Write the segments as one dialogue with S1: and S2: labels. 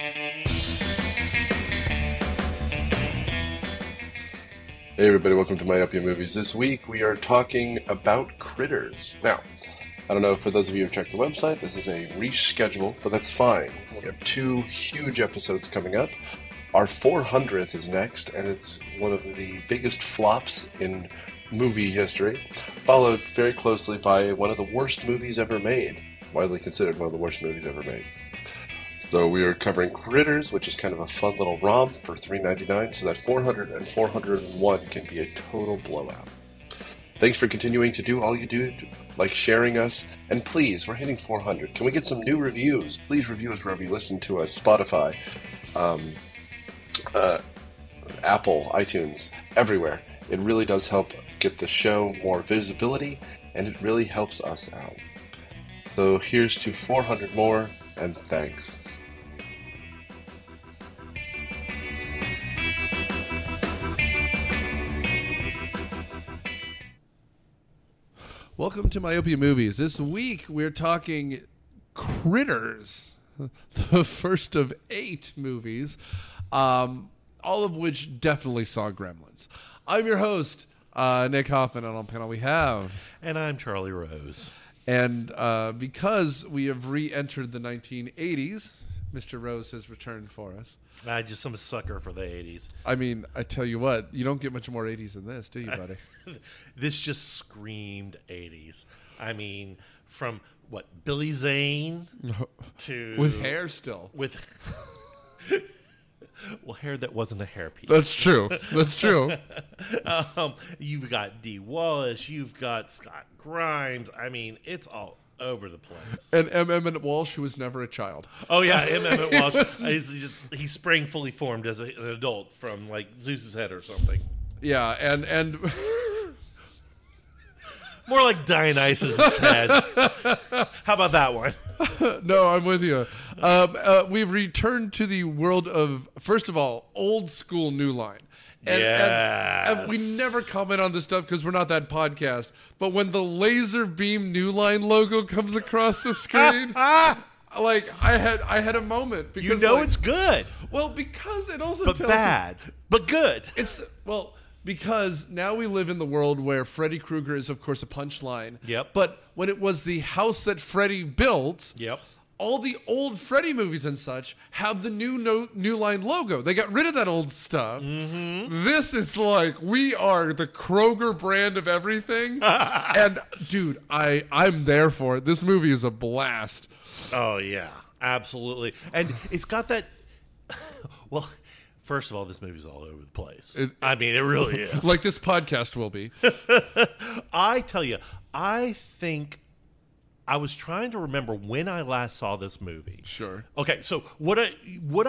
S1: Hey everybody, welcome to Myopia Movies. This week we are talking about Critters. Now, I don't know, for those of you who have checked the website, this is a reschedule, but that's fine. We have 2 huge episodes coming up. Our 400th is next, and it's one of the biggest flops in movie history, followed very closely by one of the worst movies ever made, widely considered one of the worst movies ever made. So we are covering Critters, which is kind of a fun little romp for $3.99, so that 400 and 401 can be a total blowout. Thanks for continuing to do all you do, like sharing us, and please, we're hitting 400. Can we get some new reviews? Please review us wherever you listen to us, Spotify, Apple, iTunes, everywhere. It really does help get the show more visibility, and it really helps us out. So here's to 400 more, and thanks.
S2: Welcome to Myopia Movies. This week we're talking Critters, the first of 8 movies, all of which definitely saw Gremlins. I'm your host, Nick Hoffman, and on panel we have...
S3: And I'm Charlie Rose.
S2: And because we have re-entered the 1980s, Mr. Rose has returned for us.
S3: I'm a sucker for the 80s.
S2: I mean, I tell you what, you don't get much more 80s than this, do you, buddy?
S3: This just screamed 80s. I mean, from, what, Billy Zane to...
S2: With hair still.
S3: With... Well, hair that wasn't a hairpiece.
S2: That's true. That's true.
S3: You've got Dee Wallace. You've got Scott Grimes. I mean, it's all over the place.
S2: And Emmett Walsh, who was never a child.
S3: Oh, yeah, Emmett Walsh. He sprang fully formed as an adult from, like, Zeus's head or something.
S2: Yeah, and
S3: more like Dionysus' head. How about that one?
S2: No, I'm with you. We've returned to the world of, first of all, old school New Line. And we never comment on this stuff because we're not that podcast. But when the laser beam New Line logo comes across the screen, like I had a moment because
S3: it's good.
S2: Well, because it also
S3: but
S2: tells
S3: bad, but good.
S2: Because now we live in the world where Freddy Krueger is, of course, a punchline.
S3: Yep.
S2: But when it was the house that Freddy built,
S3: yep,
S2: all the old Freddy movies and such have the New Line logo. They got rid of that old stuff.
S3: Mm-hmm.
S2: This is like, we are the Kroger brand of everything. And, dude, I'm there for it. This movie is a blast.
S3: Oh, yeah, absolutely. And it's got that... Well... First of all, this movie's all over the place. It really is.
S2: Like this podcast will be.
S3: I tell you, I think I was trying to remember when I last saw this movie.
S2: Sure.
S3: Okay, so what I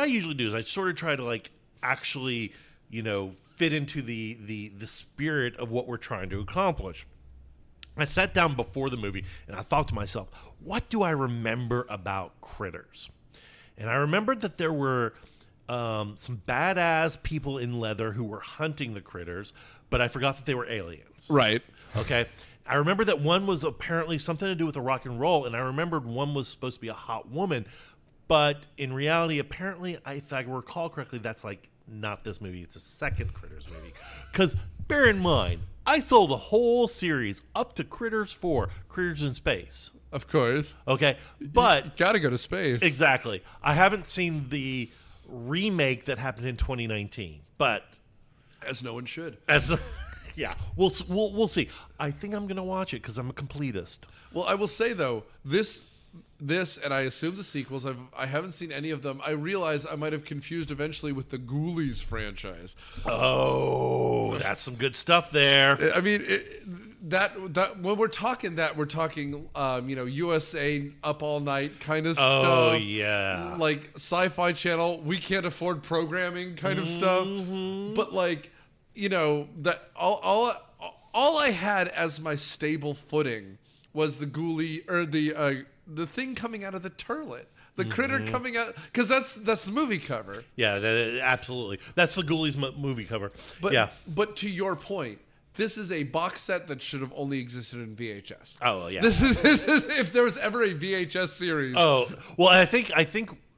S3: usually do is I sort of try to like actually, fit into the spirit of what we're trying to accomplish. I sat down before the movie and I thought to myself, what do I remember about Critters? And I remembered that there were some badass people in leather who were hunting the critters, but I forgot that they were aliens.
S2: Right.
S3: Okay. I remember that one was apparently something to do with the rock and roll, and I remembered one was supposed to be a hot woman, but in reality, apparently, if I recall correctly, that's like not this movie. It's a second Critters movie. Because bear in mind, I saw the whole series up to Critters 4, Critters in Space.
S2: Of course.
S3: Okay. But...
S2: You gotta go to space.
S3: Exactly. I haven't seen the remake that happened in 2019, but
S2: as no one should.
S3: Yeah, we'll see. I think I'm gonna watch it because I'm a completist.
S2: Well, I will say though, this and I assume the sequels. I haven't seen any of them. I realize I might have confused eventually with the Ghoulies franchise.
S3: Oh, that's some good stuff there.
S2: I mean, that when we're talking USA Up All Night kind of stuff.
S3: Oh yeah,
S2: like Sci-Fi Channel. We can't afford programming kind of stuff. But like, that all I had as my stable footing was the ghoulie or the thing coming out of the turlet. The critter coming out, because that's the movie cover.
S3: Yeah, absolutely. That's the Ghoulies movie cover.
S2: But to your point, this is a box set that should have only existed in VHS.
S3: Oh yeah.
S2: This is if there was ever a VHS series.
S3: Oh well, I think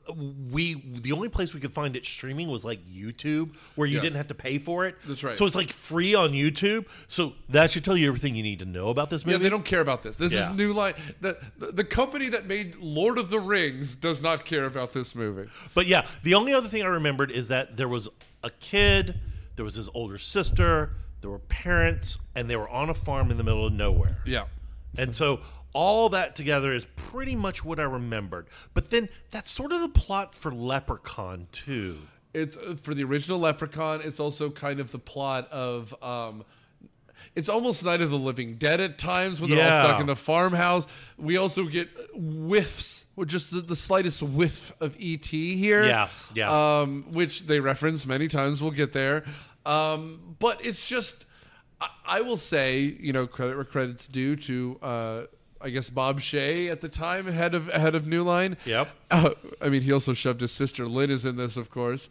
S3: the only place we could find it streaming was like YouTube, where you didn't have to pay for it.
S2: That's right.
S3: So it's like free on YouTube. So that should tell you everything you need to know about this movie.
S2: Yeah, they don't care about this. This is New Line. The company that made Lord of the Rings does not care about this movie.
S3: But yeah, the only other thing I remembered is that there was a kid, there was his older sister, there were parents, and they were on a farm in the middle of nowhere.
S2: Yeah.
S3: And so all that together is pretty much what I remembered. But then that's sort of the plot for Leprechaun, too.
S2: It's for the original Leprechaun. It's also kind of the plot of... it's almost Night of the Living Dead at times when they're all stuck in the farmhouse. We also get whiffs, or just the slightest whiff of E.T. here.
S3: Yeah.
S2: Which they reference many times. We'll get there. But it's just... I will say, credit where credit's due to... I guess Bob Shea at the time, head of New Line.
S3: Yep.
S2: I mean, he also shoved his sister Lynn is in this, of course.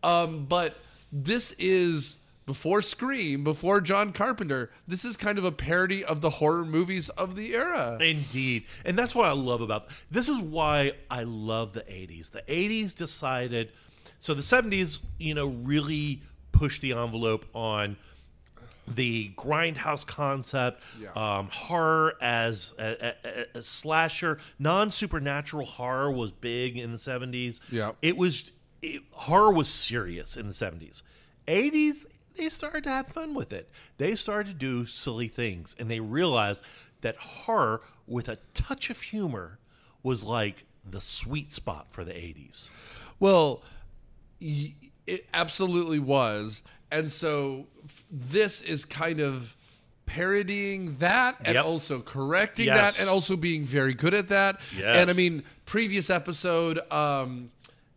S2: But this is before Scream, before John Carpenter. This is kind of a parody of the horror movies of the era.
S3: Indeed, and that's what I love about this. Is why I love the '80s. The '80s decided. So the '70s, really pushed the envelope on the grindhouse concept, horror as a slasher, non-supernatural horror was big in the 70s.
S2: Yeah,
S3: horror was serious in the 70s. 80s, they started to have fun with it. They started to do silly things, and they realized that horror with a touch of humor was like the sweet spot for the 80s.
S2: Well, it absolutely was. And so this is kind of parodying that and also correcting that and also being very good at that.
S3: Yes.
S2: And I mean, previous episode,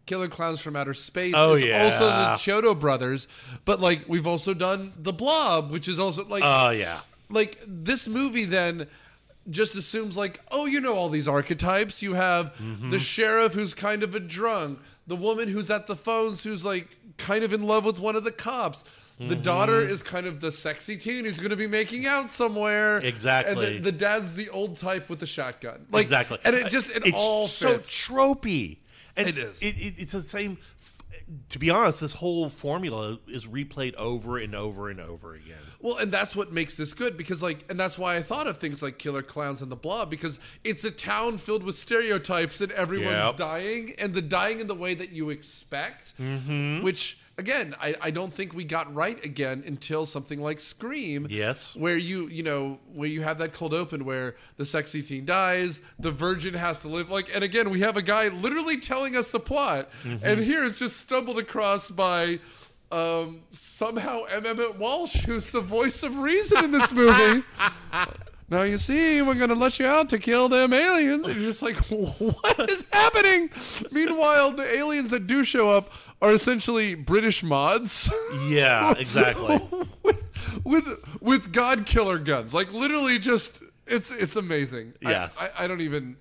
S2: Killer Clowns from Outer Space is also the Chiodo brothers. But like we've also done The Blob, which is also like... Like this movie then just assumes like, all these archetypes. You have the sheriff who's kind of a drunk. The woman who's at the phones who's like kind of in love with one of the cops. The daughter is kind of the sexy teen who's going to be making out somewhere.
S3: Exactly.
S2: And the dad's the old type with the shotgun. Like,
S3: exactly.
S2: And it all fits.
S3: It's so tropey. And
S2: it is.
S3: It's the same. To be honest, this whole formula is replayed over and over and over again.
S2: Well, and that's what makes this good because, and that's why I thought of things like Killer Clowns and The Blob because it's a town filled with stereotypes and everyone's dying, and the dying in the way that you expect, which, again, I don't think we got right again until something like Scream.
S3: Yes.
S2: Where where you have that cold open where the sexy teen dies, the virgin has to live, and again, we have a guy literally telling us the plot, and here it's just stumbled across by... somehow Emmett Walsh, who's the voice of reason in this movie. Now you see, we're gonna let you out to kill them aliens. And you're just like, what is happening? Meanwhile, the aliens that do show up are essentially British mods.
S3: Yeah, exactly.
S2: with God killer guns, like literally, just it's amazing.
S3: Yes,
S2: I don't even.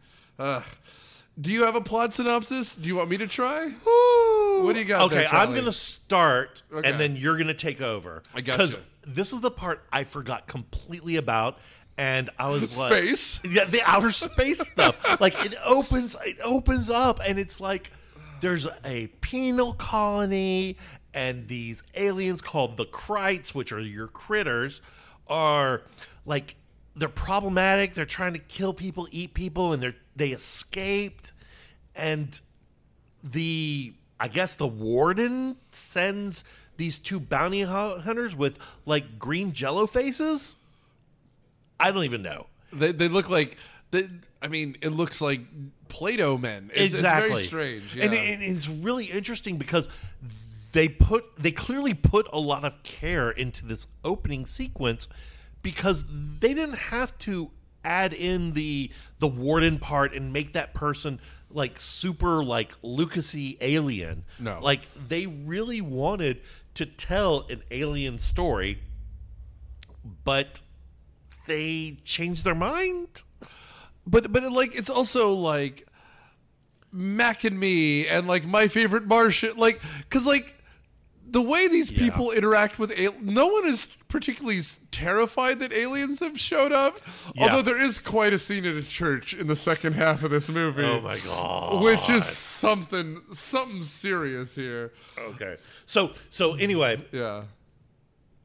S2: Do you have a plot synopsis? Do you want me to try? What do you got?
S3: Okay,
S2: there,
S3: I'm going to start,
S2: Okay.
S3: and then you're going to take over.
S2: I got
S3: Because
S2: you.
S3: this is the part I forgot completely about, and I was
S2: Space?
S3: like... Yeah, the outer space stuff. Like, it opens up, and it's like there's a penal colony, and these aliens called the Krites, which are your critters, are like... They're problematic. They're trying to kill people, eat people, and they escaped. And I guess the warden sends these two bounty hunters with like green Jello faces. I don't even know.
S2: They look like. It looks like Play-Doh men.
S3: Exactly.
S2: It's very strange. Yeah.
S3: And it's really interesting because they clearly put a lot of care into this opening sequence. Because they didn't have to add in the warden part and make that person like super like Lucasy alien.
S2: No,
S3: like they really wanted to tell an alien story, but they changed their mind.
S2: But like it's also like Mac and Me and like My Favorite Martian, like because like the way these people interact with no one is particularly terrified that aliens have showed up. Yeah. Although there is quite a scene at a church in the second half of this movie.
S3: Oh my god!
S2: Which is something serious here.
S3: Okay, so anyway,
S2: yeah,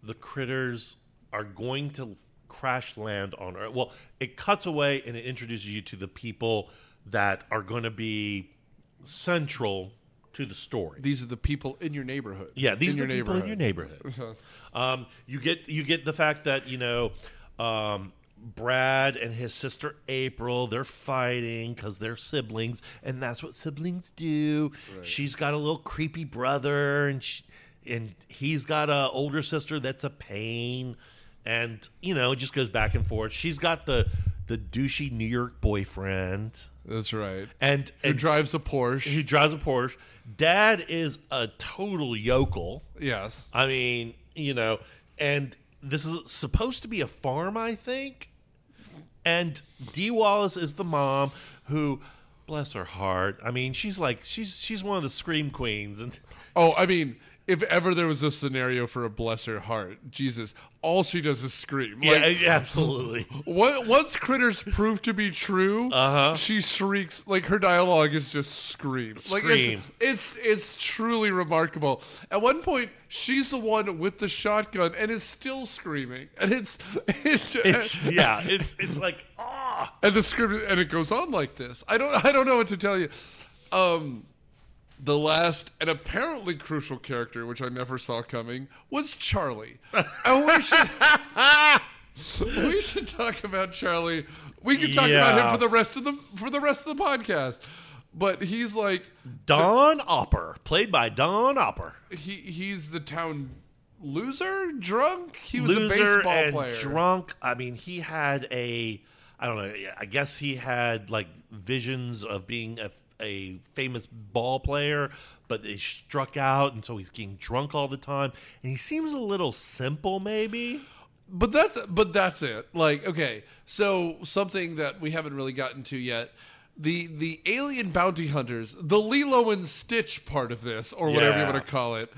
S3: the critters are going to crash land on Earth. Well, it cuts away and it introduces you to the people that are going to be central to the story.
S2: These are the people in your neighborhood.
S3: Yeah, these are the people in your neighborhood. You get the fact that Brad and his sister April, they're fighting because they're siblings, and that's what siblings do. Right. She's got a little creepy brother, and he's got an older sister that's a pain, and it just goes back and forth. She's got the douchey New York boyfriend.
S2: That's right.
S3: And
S2: who drives a Porsche.
S3: He drives a Porsche. Dad is a total yokel.
S2: Yes.
S3: I mean, and this is supposed to be a farm, I think. And Dee Wallace is the mom who, bless her heart, I mean, she's one of the scream queens. And
S2: I mean, if ever there was a scenario for a bless her heart, Jesus, all she does is scream.
S3: Yeah, absolutely.
S2: Once critters prove to be true, she shrieks. Like, her dialogue is just screams. Like, it's truly remarkable. At one point, she's the one with the shotgun and is still screaming, and it's like and the script, and it goes on like this. I don't know what to tell you. The last and apparently crucial character, which I never saw coming, was Charlie. And we should talk about Charlie. We could talk about him for the rest of the podcast. But he's like
S3: Don Opper, played by Don Opper.
S2: He's the town loser, drunk. He was
S3: loser
S2: a baseball
S3: and
S2: player.
S3: Drunk. I mean, he had I don't know. I guess he had like visions of being a famous ball player, but they struck out, and so he's getting drunk all the time, and he seems a little simple, maybe.
S2: But that's it. Like, okay, so something that we haven't really gotten to yet. The alien bounty hunters, the Lilo and Stitch part of this, or whatever you want to call it,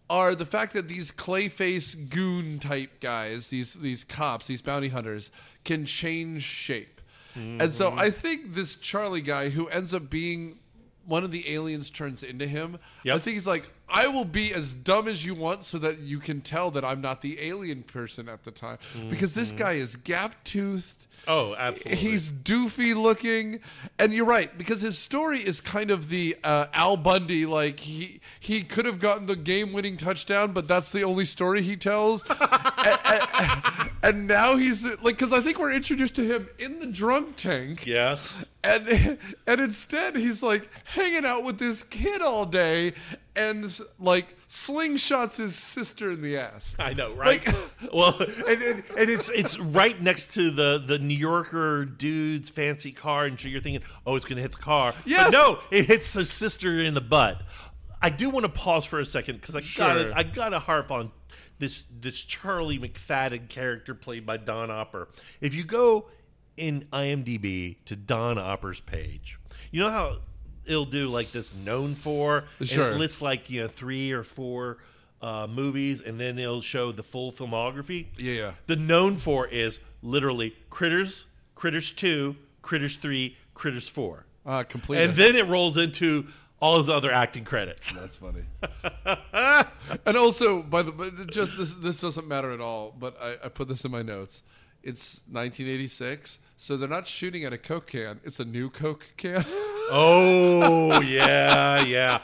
S2: are the fact that these clayface goon type guys, these cops, these bounty hunters, can change shape. Mm-hmm. And so I think this Charlie guy, who ends up being one of the aliens, turns into him. Yep. I think he's like, I will be as dumb as you want so that you can tell that I'm not the alien person at the time. Mm-hmm. Because this guy is gap-toothed.
S3: Oh, absolutely.
S2: He's doofy looking. And you're right, because his story is kind of the Al Bundy, like he could have gotten the game-winning touchdown, but that's the only story he tells. And now he's like, because I think we're introduced to him in the drunk tank.
S3: Yes.
S2: And instead he's like hanging out with this kid all day and like slingshots his sister in the ass.
S3: I know, right? Like, well, and it's right next to the New Yorker dude's fancy car, and so you're thinking, oh, it's going to hit the car.
S2: Yes.
S3: But no, it hits his sister in the butt. I do want to pause for a second because I gotta harp on this Charlie McFadden character played by Don Opper. If you go in IMDb to Don Opper's page, you know how it'll do like this known for,
S2: sure,
S3: and it lists like 3 or 4 movies, and then it'll show the full filmography.
S2: Yeah.
S3: The known for is literally Critters, Critters 2, Critters 3, Critters 4.
S2: Complete.
S3: And then it rolls into all his other acting credits.
S2: That's funny. And also, this doesn't matter at all, but I put this in my notes. It's 1986, so they're not shooting at a Coke can. It's a new Coke can.
S3: Oh, yeah.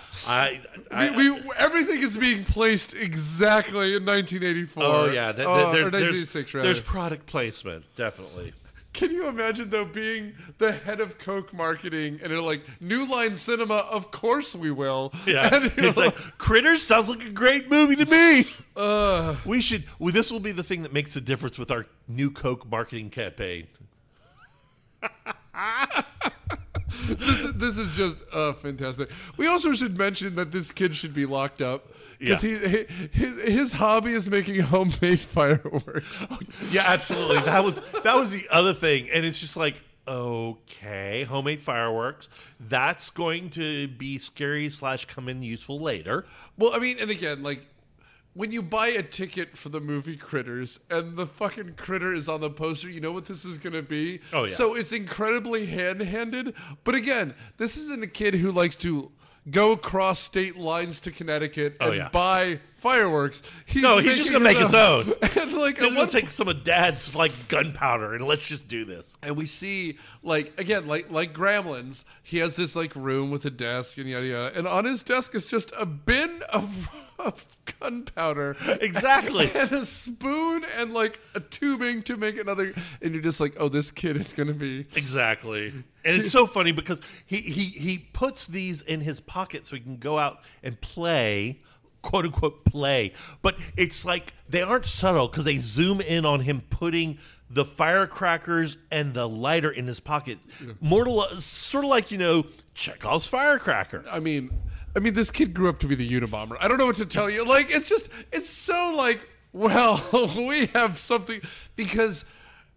S2: Everything is being placed exactly in 1984.
S3: Oh, yeah.
S2: Or 1986, rather.
S3: There's product placement, definitely.
S2: Can you imagine, though, being the head of Coke marketing and they're like, New Line Cinema, of course we will.
S3: Yeah. And, it's like, Critters sounds like a great movie to me. This will be the thing that makes the difference with our new Coke marketing campaign.
S2: This is just fantastic. We also should mention that this kid should be locked up because his hobby is making homemade fireworks.
S3: Yeah, absolutely. That was the other thing, and it's just like, okay, homemade fireworks. That's going to be scary / come in useful later.
S2: Well, I mean, and again, like, when you buy a ticket for the movie Critters and the fucking critter is on the poster, you know what this is going to be?
S3: Oh, yeah.
S2: So it's incredibly hand-handed. But again, this isn't a kid who likes to go across state lines to Connecticut and buy fireworks.
S3: He's just going to make his own.
S2: And like,
S3: he's going to take some of Dad's like gunpowder and let's just do this.
S2: And we see, like, again, like Gremlins, he has this like room with a desk and yada yada. And on his desk is just a bin of gunpowder.
S3: Exactly.
S2: And a spoon and like a tubing to make another. And you're just like, oh, this kid is going to be.
S3: Exactly. And it's so funny because he puts these in his pocket so he can go out and play, quote unquote play. But it's like they aren't subtle because they zoom in on him putting the firecrackers and the lighter in his pocket. Sort of like, Chekhov's firecracker.
S2: I mean, this kid grew up to be the Unabomber. I don't know what to tell you. Like, it's so like, well, we have something because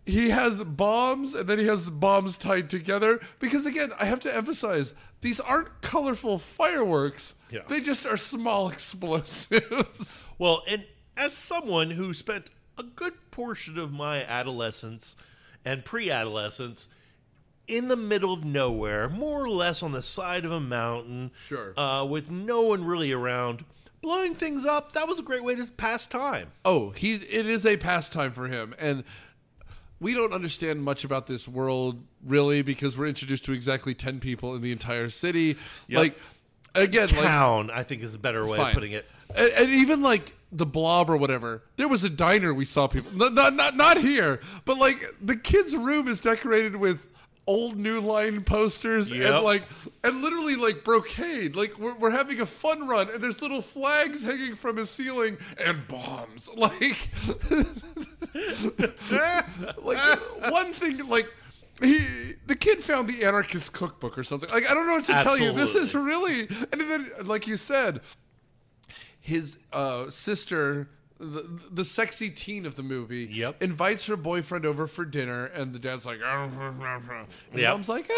S2: he has bombs and then he has bombs tied together. Because again, I have to emphasize, these aren't colorful fireworks.
S3: Yeah.
S2: They just are small explosives.
S3: Well, and as someone who spent a good portion of my adolescence and pre-adolescence in the middle of nowhere, more or less on the side of a mountain,
S2: sure,
S3: with no one really around, blowing things up, that was a great way to pass time.
S2: Oh, it is a pastime for him. And we don't understand much about this world, really, because we're introduced to exactly 10 people in the entire city.
S3: Yep.
S2: Like, again,
S3: town, I think is a better way of putting it.
S2: And even like the Blob or whatever, there was a diner we saw people. Not here, but like the kid's room is decorated with old New Line posters and literally like brocade. Like we're having a fun run and there's little flags hanging from his ceiling and bombs. Like, like one thing, like the kid found the anarchist cookbook or something. Like, I don't know what to tell you. This is really, and then like you said, his sister, the sexy teen of the movie, invites her boyfriend over for dinner, and the dad's like, and mom's like,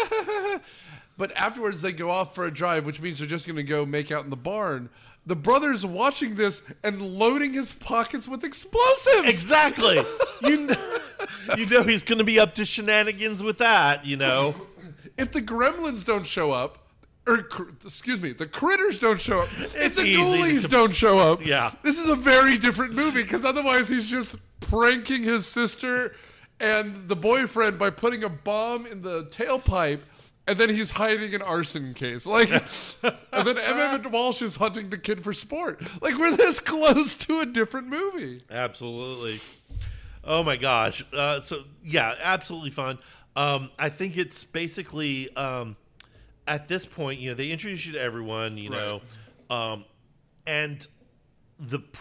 S2: but afterwards they go off for a drive, which means they're just going to go make out in the barn. The brother's watching this and loading his pockets with explosives.
S3: Exactly. You know he's going to be up to shenanigans with that,
S2: If the Gremlins don't show up, the Critters don't show up, if the Ghoulies don't show up, this is a very different movie, because otherwise he's just pranking his sister and the boyfriend by putting a bomb in the tailpipe, and then he's hiding an arson case. Like, and then Emmett Walsh is hunting the kid for sport. Like, we're this close to a different movie.
S3: Absolutely. Oh my gosh. Absolutely fun. I think it's basically at this point, they introduce you to everyone, and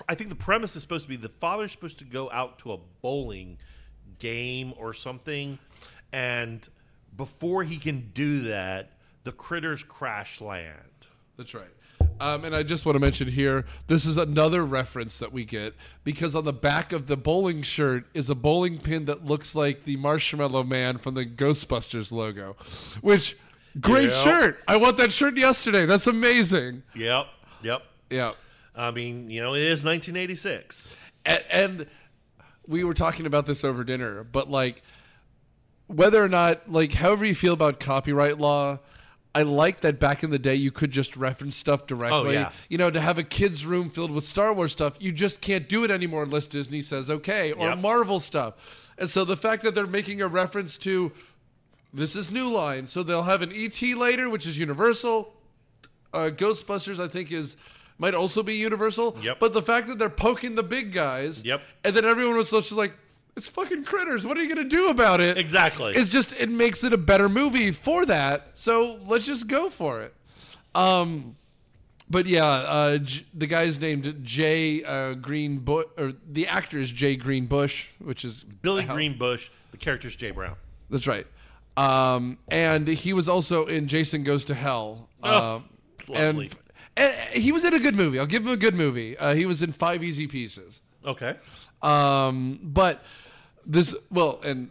S3: I think the premise is supposed to be the father's supposed to go out to a bowling game or something, and before he can do that, the critters crash land.
S2: That's right. And I just want to mention here, this is another reference that we get, because on the back of the bowling shirt is a bowling pin that looks like the Marshmallow Man from the Ghostbusters logo, which, great shirt. I want that shirt yesterday. That's amazing.
S3: Yep.
S2: Yeah.
S3: I mean, it is 1986.
S2: And we were talking about this over dinner, but like, whether or not, like, however you feel about copyright law, I like that back in the day you could just reference stuff directly.
S3: Oh, yeah.
S2: To have a kid's room filled with Star Wars stuff, you just can't do it anymore unless Disney says okay, or Marvel stuff. And so the fact that they're making a reference to, this is New Line, so they'll have an E.T. later, which is Universal. Ghostbusters, I think, might also be Universal.
S3: Yep.
S2: But the fact that they're poking the big guys, and then everyone was just like, it's fucking Critters. What are you going to do about it?
S3: Exactly.
S2: It's just, it makes it a better movie for that. So let's just go for it. But yeah, the guy's named Jay Greenbush, or the actor is Jay Greenbush, which is
S3: Billy Greenbush. The character's Jay Brown.
S2: That's right. And he was also in Jason Goes to Hell.
S3: Lovely.
S2: And he was in a good movie. I'll give him a good movie. He was in 5 Easy Pieces.
S3: Okay.
S2: But this, and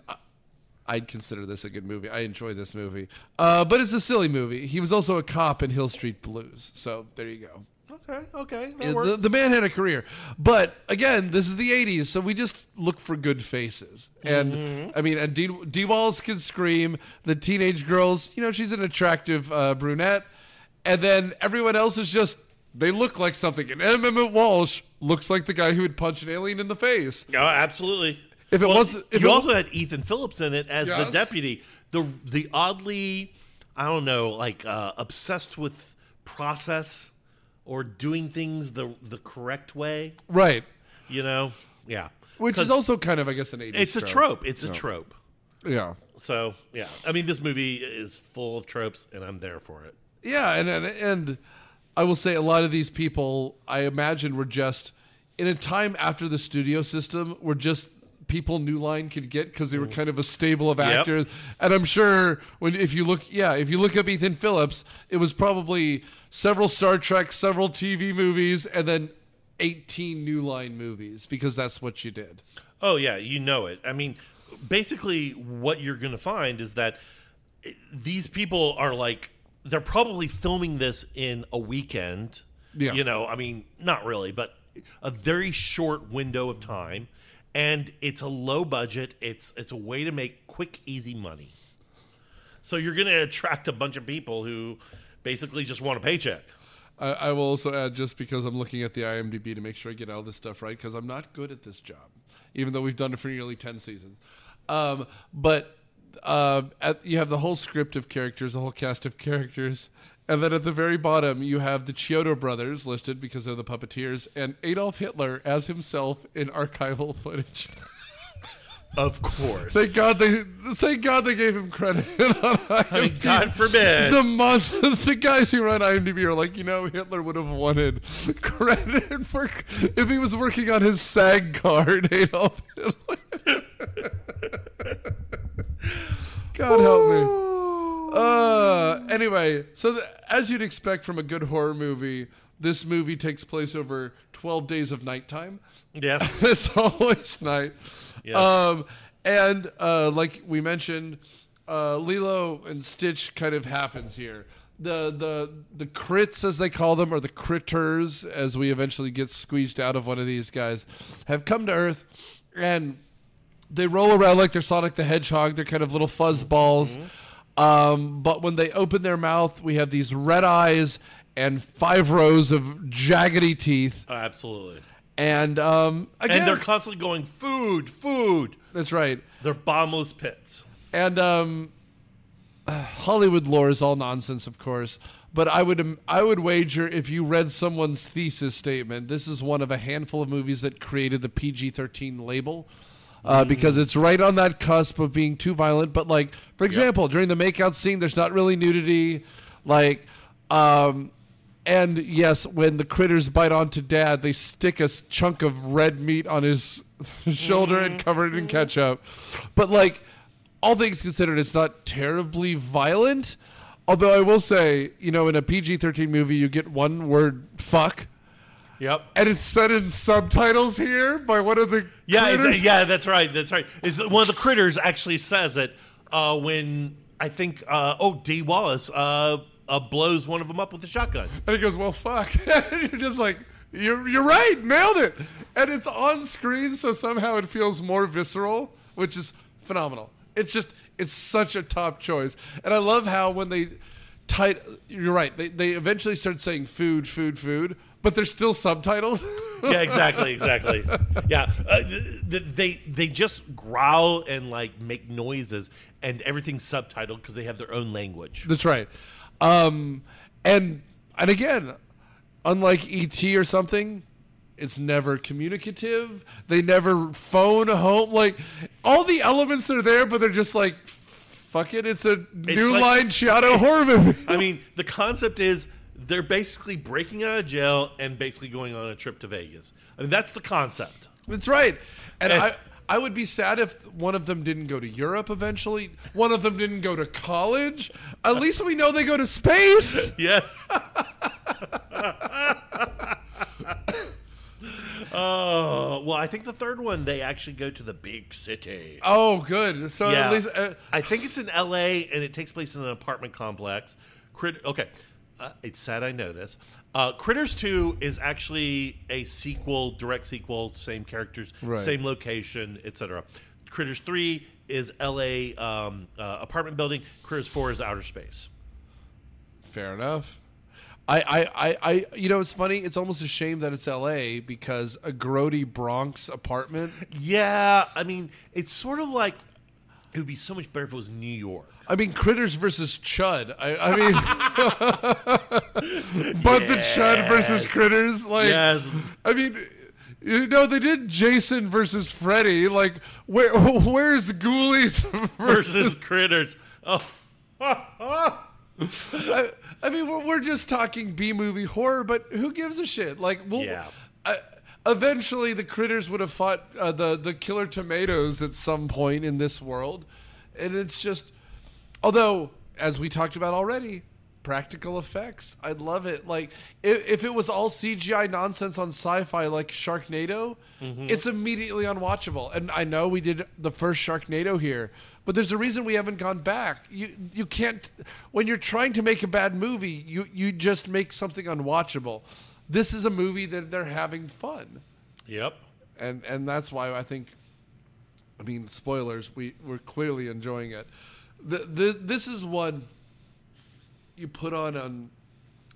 S2: I'd consider this a good movie. I enjoy this movie. But it's a silly movie. He was also a cop in Hill Street Blues. So there you go.
S3: Okay.
S2: The man had a career. But again, this is the 80s, so we just look for good faces. And I mean, and Dee Wallace can scream. The teenage girls, she's an attractive brunette. And then everyone else is just, they look like something. And Emmett Walsh looks like the guy who would punch an alien in the face.
S3: Oh, absolutely.
S2: You
S3: also had Ethan Phillips in it as
S2: Yes.
S3: the deputy. The oddly, I don't know, like obsessed with process or doing things the correct way.
S2: Right.
S3: Yeah.
S2: Which is also kind of, I guess, an 80s
S3: It's a trope. It's a trope.
S2: Yeah.
S3: So, yeah. I mean, this movie is full of tropes, and I'm there for it.
S2: Yeah, and I will say a lot of these people, I imagine, were just, in a time after the studio system, were just people New Line could get because they were kind of a stable of actors. And I'm sure if you look up Ethan Phillips, it was probably several Star Trek, several TV movies, and then 18 New Line movies, because that's what you did.
S3: Oh, yeah, it. I mean, basically what you're going to find is that these people are like, they're probably filming this in a weekend. Yeah. I mean, not really, but a very short window of time. And it's a low budget. It's a way to make quick, easy money. So you're going to attract a bunch of people who basically just want a paycheck.
S2: I will also add, just because I'm looking at the IMDb to make sure I get all this stuff right, because I'm not good at this job, even though we've done it for nearly 10 seasons. But you have the whole script of characters, the whole cast of characters. And then at the very bottom, you have the Chiodo brothers listed because they're the puppeteers, and Adolf Hitler as himself in archival footage.
S3: Of course.
S2: Thank God they gave him credit on IMDb.
S3: I mean, God forbid.
S2: The guys who run IMDb are like, Hitler would have wanted credit for if he was working on his SAG card, Adolf Hitler. God help me. Anyway, so as you'd expect from a good horror movie, this movie takes place over 12 days of nighttime.
S3: Yes.
S2: It's always night.
S3: Yes.
S2: And like we mentioned, Lilo and Stitch kind of happens here. The crits, as they call them, or the critters, as we eventually get squeezed out of one of these guys, have come to Earth, and they roll around like they're Sonic the Hedgehog. They're kind of little fuzz balls. But when they open their mouth, we have these red eyes and 5 rows of jaggedy teeth.
S3: Oh, absolutely.
S2: And again,
S3: and they're constantly going, food.
S2: That's right.
S3: They're bottomless pits.
S2: And Hollywood lore is all nonsense, of course. But I would wager, if you read someone's thesis statement, this is one of a handful of movies that created the PG-13 label. Because it's right on that cusp of being too violent. But, like, for example, during the makeout scene, there's not really nudity. Like, and yes, when the critters bite onto Dad, they stick a chunk of red meat on his shoulder and cover it in ketchup. But, like, all things considered, it's not terribly violent. Although I will say, in a PG-13 movie, you get one word, fuck.
S3: Yep.
S2: And it's said in subtitles here by one of the critters.
S3: That's right. One of the critters actually says it when I think Dee Wallace blows one of them up with a shotgun.
S2: And he goes, well, fuck. And you're just like, you're right, nailed it. And it's on screen, so somehow it feels more visceral, which is phenomenal. It's such a top choice. And I love how when you're right, they eventually start saying food, but they're still subtitled.
S3: Yeah, exactly. Yeah, they just growl and like make noises, and everything's subtitled because they have their own language.
S2: That's right. And again, unlike E.T. or something, it's never communicative. They never phone home. Like, all the elements are there, but they're just like, fuck it. It's a New Line Chiodo horror movie.
S3: I mean, the concept is they're basically breaking out of jail and basically going on a trip to Vegas. I mean, that's the concept.
S2: That's right. And I would be sad if one of them didn't go to Europe eventually. One of them didn't go to college. At least we know they go to space.
S3: Yes. Oh, well, I think the third one, they actually go to the big city.
S2: Oh, good. So
S3: yeah.
S2: at least...
S3: I think it's in L.A., and it takes place in an apartment complex. Okay. It's sad I know this. Critters 2 is actually a sequel, direct sequel, same characters, same location, etc. Critters 3 is L.A. Apartment building. Critters 4 is outer space.
S2: Fair enough. I it's funny. It's almost a shame that it's L.A. because a grody Bronx apartment.
S3: Yeah, I mean, it's sort of like it would be so much better if it was New York.
S2: I mean, Critters versus Chud. I mean, but the Chud versus Critters. Like,
S3: yes.
S2: I mean, they did Jason versus Freddy. Like, where's Ghoulies
S3: versus Critters? Oh.
S2: I mean, we're just talking B-movie horror, but who gives a shit? Like, eventually the Critters would have fought the Killer Tomatoes at some point in this world, and it's just, although as we talked about already, practical effects, I'd love it. Like if it was all CGI nonsense on sci-fi like Sharknado, it's immediately unwatchable. And I know we did the first Sharknado here, but there's a reason we haven't gone back. You can't, when you're trying to make a bad movie, you just make something unwatchable. This is a movie that they're having fun.
S3: Yep.
S2: And that's why I think, I mean, spoilers, we're clearly enjoying it. This is one you put on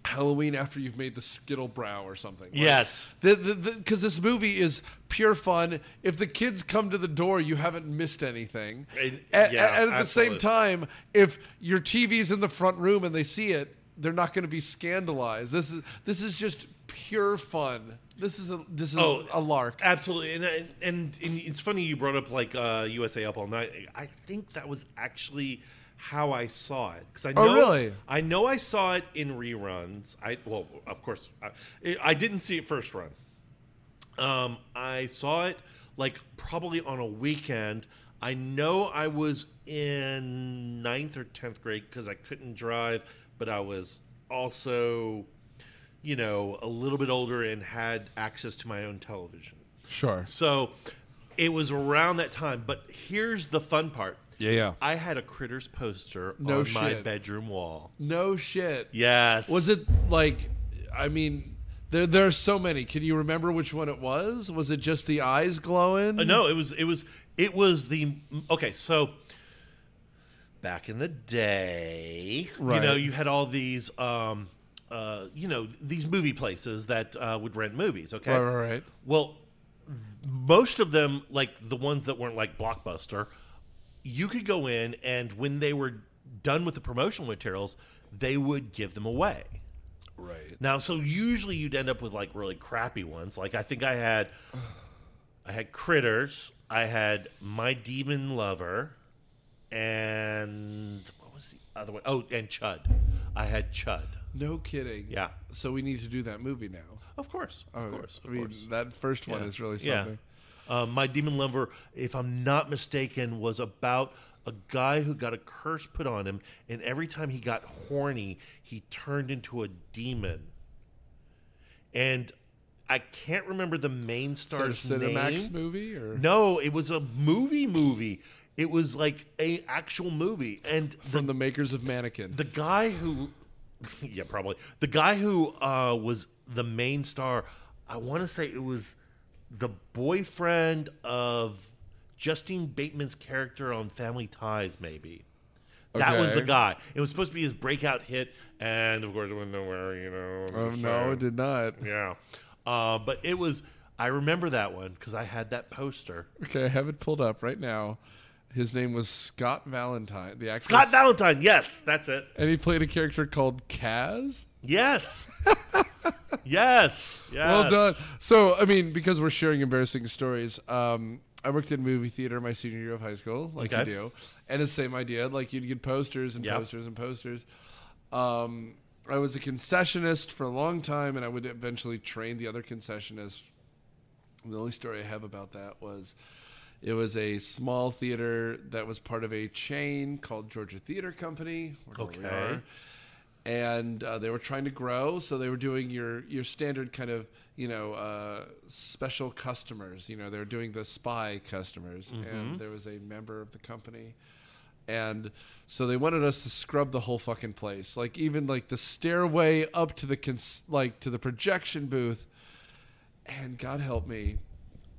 S2: Halloween after you've made the Skittle Brow or something.
S3: Yes.
S2: Because this movie is pure fun. If the kids come to the door, you haven't missed anything. And at the same time, if your TV's in the front room and they see it, they're not going to be scandalized. This is just pure fun. This is a lark.
S3: Absolutely. And it's funny you brought up like USA Up All Night. I think that was actually how I saw it, because I know,
S2: really?
S3: I know I saw it in reruns. Of course, I didn't see it first run. I saw it like probably on a weekend. I know I was in 9th or 10th grade because I couldn't drive, but I was also, a little bit older and had access to my own television.
S2: Sure.
S3: So it was around that time. But here's the fun part.
S2: Yeah.
S3: I had a Critters poster on my bedroom wall.
S2: No shit.
S3: Yes.
S2: Was it like, I mean, there are so many. Can you remember which one it was? Was it just the eyes glowing?
S3: No, it was the, okay, so back in the day, you had all these, these movie places that would rent movies, okay?
S2: Right.
S3: Well, most of them, like the ones that weren't like Blockbuster, you could go in, and when they were done with the promotional materials, they would give them away.
S2: Right.
S3: Now, so usually you'd end up with like really crappy ones. Like I think I had Critters, I had My Demon Lover, and what was the other one? Oh, and Chud. I had Chud.
S2: No kidding.
S3: Yeah.
S2: So we need to do that movie now.
S3: Of course. Of course.
S2: I mean, that first one is really something.
S3: Yeah. My Demon Lover, if I'm not mistaken, was about a guy who got a curse put on him, and every time he got horny, he turned into a demon. And I can't remember the main star's name.
S2: Cinemax movie? Or?
S3: No, it was a movie. It was like a actual movie. And
S2: from the makers of Mannequin.
S3: The guy who... yeah, probably. The guy who was the main star, I want to say it was the boyfriend of Justine Bateman's character on Family Ties, maybe. That was the guy. It was supposed to be his breakout hit, and of course it went nowhere,
S2: Oh, no, it did not.
S3: Yeah. But it was, I remember that one because I had that poster.
S2: Okay, I have it pulled up right now. His name was Scott Valentine. The actor
S3: Scott Valentine, yes, that's it.
S2: And he played a character called Kaz?
S3: Yes. Yes.
S2: Well done. So, I mean, because we're sharing embarrassing stories, I worked in a movie theater my senior year of high school, like you do. And the same idea, like you'd get posters and posters and posters. I was a concessionist for a long time, and I would eventually train the other concessionists. And the only story I have about that was it was a small theater that was part of a chain called Georgia Theater Company. Where we are. And they were trying to grow, so they were doing your standard kind of, special customers. They were doing the spy customers. And there was a member of the company And so they wanted us to scrub the whole fucking place, like even like the stairway up to the to the projection booth. And God help me,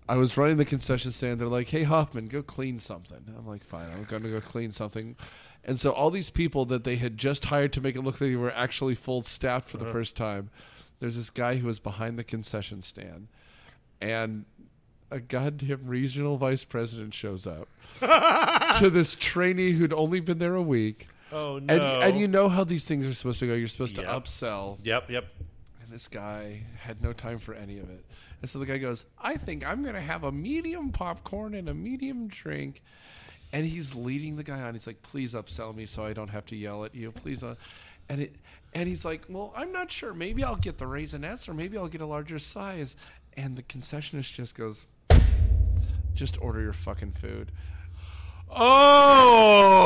S2: I was running the concession stand. They're like, "Hey Hoffman, go clean something." I'm like, "Fine, I'm going to go clean something." And so all these people that they had just hired to make it look like they were actually full staffed for the first time, there's this guy who was behind the concession stand, and a goddamn regional vice president shows up to this trainee who'd only been there a week.
S3: Oh, no.
S2: And you know how these things are supposed to go. You're supposed to upsell.
S3: Yep.
S2: And this guy had no time for any of it. And so the guy goes, "I think I'm going to have a medium popcorn and a medium drink." And he's leading the guy on. He's like, "Please upsell me so I don't have to yell at you. Please don't." And he's like, "Well, I'm not sure. Maybe I'll get the raisinets or maybe I'll get a larger size." And the concessionist just goes, "Just order your fucking food."
S3: Oh!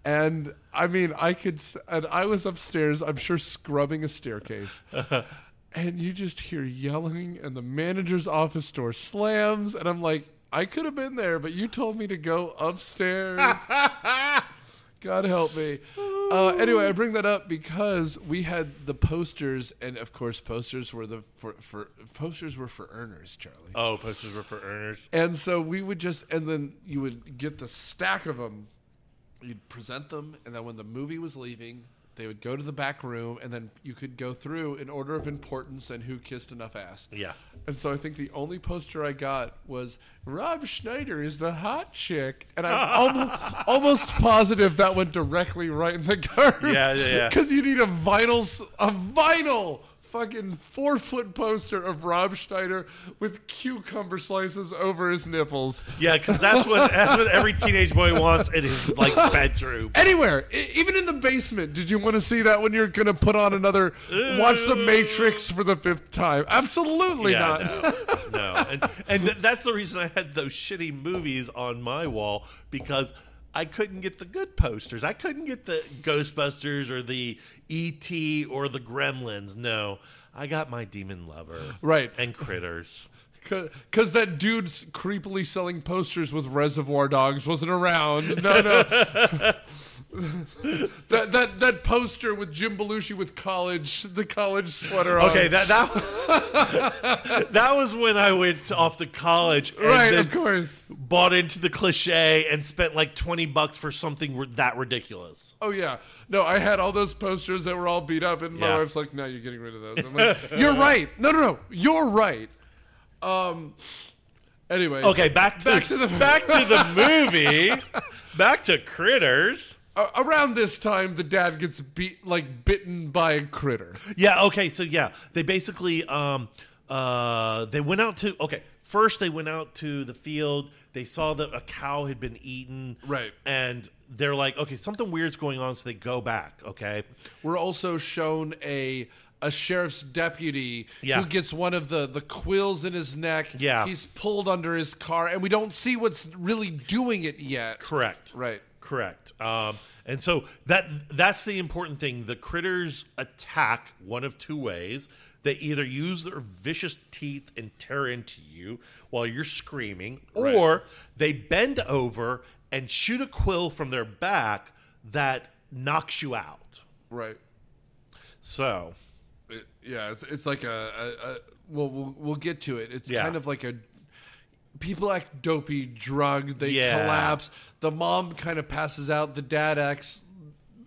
S2: And I mean, and I was upstairs, I'm sure scrubbing a staircase. And you just hear yelling and the manager's office door slams. And I'm like, I could have been there, but you told me to go upstairs. God help me. Anyway, I bring that up because we had the posters, and of course, posters were for earners, Charlie.
S3: Oh, posters were for earners.
S2: And so we would and then you would get the stack of them. You'd present them, and then when the movie was leaving, they would go to the back room, and then you could go through in order of importance and who kissed enough ass.
S3: Yeah.
S2: And so I think the only poster I got was Rob Schneider is the hot chick, and I'm almost positive that went directly right in the garbage.
S3: Yeah.
S2: Because you need a vinyl fucking 4-foot poster of Rob Schneider with cucumber slices over his nipples.
S3: Yeah, because that's what every teenage boy wants in his bedroom.
S2: Anywhere, even in the basement. Did you want to see that when you're gonna put on watch The Matrix for the 5th time? Absolutely not.
S3: No. And that's the reason I had those shitty movies on my wall, because I couldn't get the good posters. I couldn't get the Ghostbusters or the E.T. or the Gremlins. No, I got my Demon Lover.
S2: Right.
S3: And Critters.
S2: Because that dude's creepily selling posters with Reservoir Dogs wasn't around. No. that poster with Jim Belushi with the college sweater on.
S3: Okay, that was when I went off to college. And
S2: right, of course.
S3: Bought into the cliche and spent like $20 for something that ridiculous.
S2: Oh yeah, no, I had all those posters that were all beat up, and my wife's like, "No, you're getting rid of those." I'm like, "You're right. No, you're right." Anyways,
S3: okay, back to the movie, back to Critters.
S2: Around this time, the dad gets bitten by a critter.
S3: Yeah. Okay. So yeah, they basically they went out to First, they went out to the field. They saw that a cow had been eaten.
S2: Right.
S3: And they're like, okay, something weird's going on, so they go back, okay?
S2: We're also shown a sheriff's deputy who gets one of the quills in his neck.
S3: Yeah.
S2: He's pulled under his car, and we don't see what's really doing it yet.
S3: Correct.
S2: Right.
S3: Correct. And so that's the important thing. The critters attack one of two ways. They either use their vicious teeth and tear into you while you're screaming, or they bend over and shoot a quill from their back that knocks you out.
S2: Right.
S3: So,
S2: it's like we'll get to it. It's kind of like people act dopey, drugged, they collapse. The mom kind of passes out. The dad acts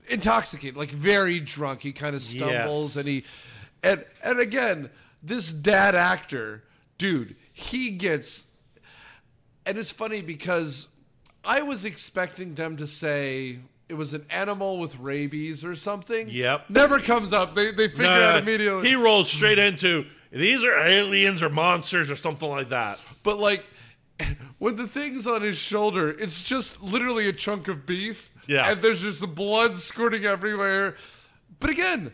S2: intoxicated, like very drunk. He kind of stumbles and again, this dad actor, dude, he gets, and it's funny because I was expecting them to say it was an animal with rabies or something.
S3: Yep.
S2: Never comes up. They figure out immediately.
S3: He rolls straight into, these are aliens or monsters or something like that.
S2: But like, when the thing's on his shoulder, it's just literally a chunk of beef.
S3: Yeah.
S2: And there's just blood squirting everywhere. But again,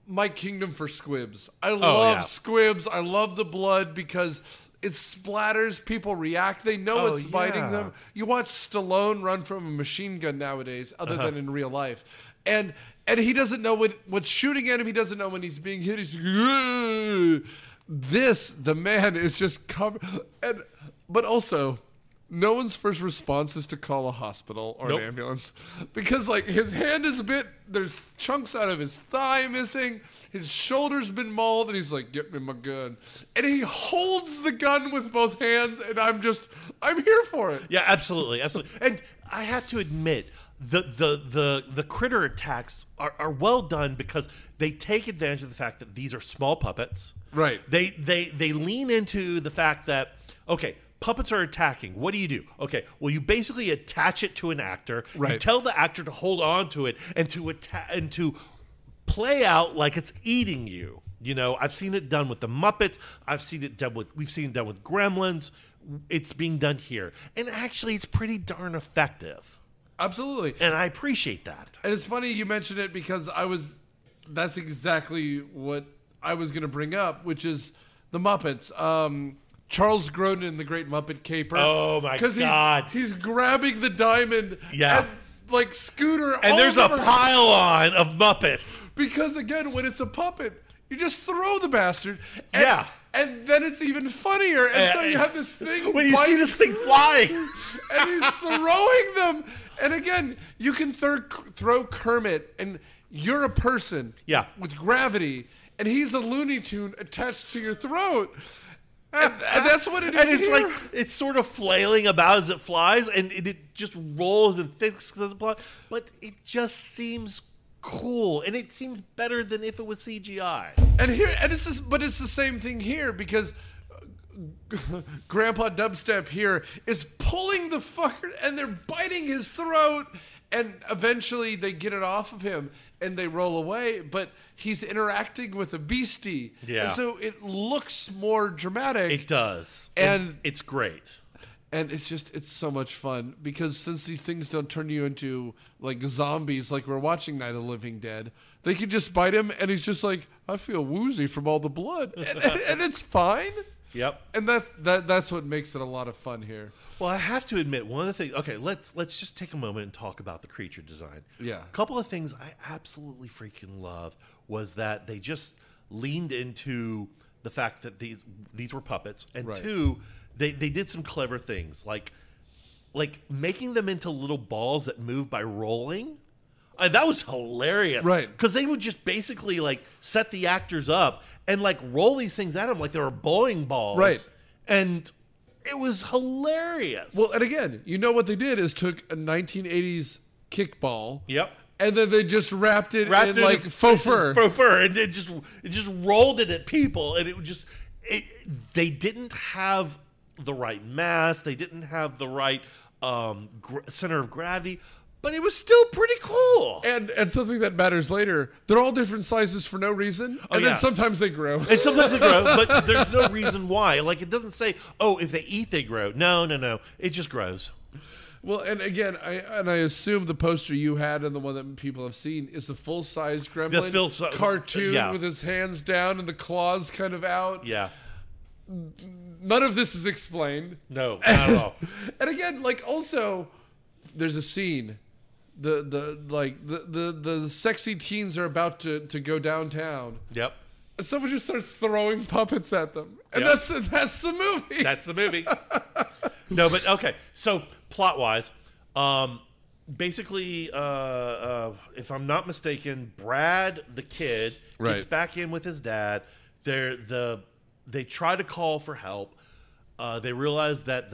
S2: my kingdom for squibs. I love squibs. I love the blood because it splatters. People react. They know it's biting them. You watch Stallone run from a machine gun nowadays, other than in real life. And he doesn't know what's shooting at him. He doesn't know when he's being hit. He's like, the man is just covered. But also, no one's first response is to call a hospital or an ambulance because like his hand is there's chunks out of his thigh missing, his shoulder's been mauled, and he's like, get me my gun. And he holds the gun with both hands, and I'm here for it.
S3: Yeah, absolutely. And I have to admit, the critter attacks are well done because they take advantage of the fact that these are small puppets.
S2: Right.
S3: They lean into the fact that, okay, puppets are attacking. What do? Okay, well, you basically attach it to an actor.
S2: Right.
S3: You tell the actor to hold on to it and to play out like it's eating you. You know, I've seen it done with the Muppets. We've seen it done with Gremlins. It's being done here. And actually, it's pretty darn effective.
S2: Absolutely.
S3: And I appreciate that.
S2: And it's funny you mentioned it because that's exactly what I was going to bring up, which is the Muppets. Charles Grodin in The Great Muppet Caper.
S3: Oh, my God.
S2: He's grabbing the diamond.
S3: Yeah.
S2: And, like, Scooter.
S3: And there's a pile-on of Muppets.
S2: Because, again, when it's a puppet, you just throw the bastard. And,
S3: yeah.
S2: And then it's even funnier. And so you have this thing.
S3: When you see this thing flying.
S2: And he's throwing them. And, again, you can throw Kermit, and you're a person.
S3: Yeah.
S2: With gravity. And he's a Looney Tune attached to your throat. And that's what it is.
S3: And it's
S2: here.
S3: like it's sort of flailing about as it flies, and it just rolls and thinks as it flies. But it just seems cool, and it seems better than if it was CGI.
S2: But it's the same thing here because Grandpa Dubstep here is pulling the fucker, and they're biting his throat. And eventually they get it off of him and they roll away, but he's interacting with a beastie.
S3: Yeah.
S2: And so it looks more dramatic.
S3: It does.
S2: And
S3: it's great.
S2: And it's so much fun because since these things don't turn you into like zombies like we're watching Night of the Living Dead, they can just bite him and he's just like, I feel woozy from all the blood. And it's fine.
S3: Yep.
S2: And that's what makes it a lot of fun here.
S3: Well, I have to admit, one of the things... Okay, let's just take a moment and talk about the creature design.
S2: Yeah.
S3: A couple of things I absolutely freaking loved was that they just leaned into the fact that these were puppets. And
S2: right.
S3: Two, they did some clever things, like making them into little balls that move by rolling. That was hilarious.
S2: Right.
S3: Because they would just basically, like, set the actors up and, like, roll these things at them like they were bowling balls.
S2: Right.
S3: And... it was hilarious.
S2: Well, and again, you know what they did is took a 1980s kickball.
S3: Yep.
S2: And then they just wrapped it in like faux fur.
S3: Faux fur. And it just rolled it at people. And it would just... they didn't have the right mass. They didn't have the right center of gravity. But it was still pretty cool.
S2: And something that matters later, they're all different sizes for no reason. And then sometimes they grow.
S3: And sometimes they grow, but there's no reason why. Like, it doesn't say, oh, if they eat, they grow. No. It just grows.
S2: Well, and again, I assume the poster you had and the one that people have seen is the full-size Gremlin cartoon with his hands down and the claws kind of out.
S3: Yeah.
S2: None of this is explained.
S3: No, not at all.
S2: And again, like, also, there's a scene... The sexy teens are about to go downtown.
S3: Yep.
S2: And someone just starts throwing puppets at them. And that's the movie.
S3: That's the movie. No, but okay. So plot-wise, basically, if I'm not mistaken, Brad, the kid, gets back in with his dad. They try to call for help. They realize that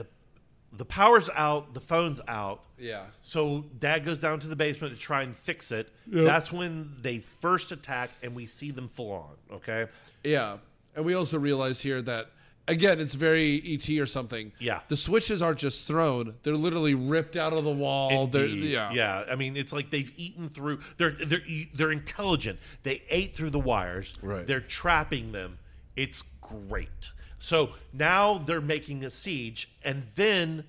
S3: the power's out, the phone's out.
S2: Yeah.
S3: So Dad goes down to the basement to try and fix it. Yep. That's when they first attack, and we see them full on, okay?
S2: Yeah. And we also realize here that, again, it's very E.T. or something.
S3: Yeah.
S2: The switches aren't just thrown. They're literally ripped out of the wall.
S3: Yeah. I mean, it's like they've eaten through... They're intelligent. They ate through the wires.
S2: Right.
S3: They're trapping them. It's great. So now they're making a siege, and then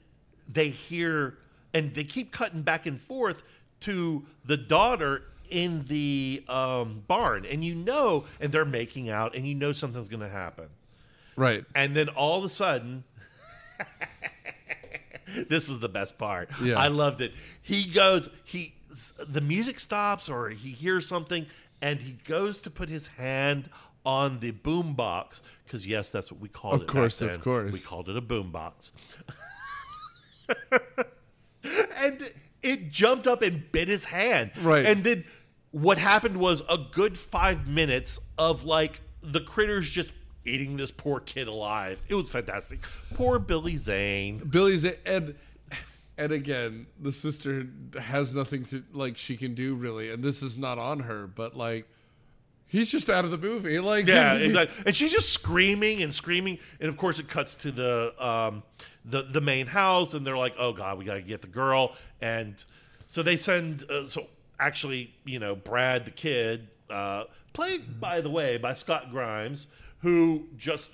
S3: they hear, and they keep cutting back and forth to the daughter in the barn, and they're making out, and you know something's going to happen.
S2: Right.
S3: And then all of a sudden, this is the best part.
S2: Yeah.
S3: I loved it. The music stops, or he hears something, and he goes to put his hand on the boom box, because yes, that's what we called it.
S2: Of course.
S3: We called it a boom box. And it jumped up and bit his hand.
S2: Right.
S3: And then what happened was a good 5 minutes of like the critters just eating this poor kid alive. It was fantastic. Poor Billy Zane.
S2: And again, the sister has nothing to like she can do really, and this is not on her, but like he's just out of the movie. Like
S3: yeah, exactly. And she's just screaming and screaming, and of course it cuts to the main house, and they're like, "Oh God, we got to get the girl." And so they send. Actually, Brad the kid, played by the way by Scott Grimes, who just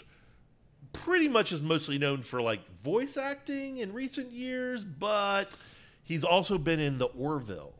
S3: pretty much is mostly known for like voice acting in recent years, but he's also been in The Orville.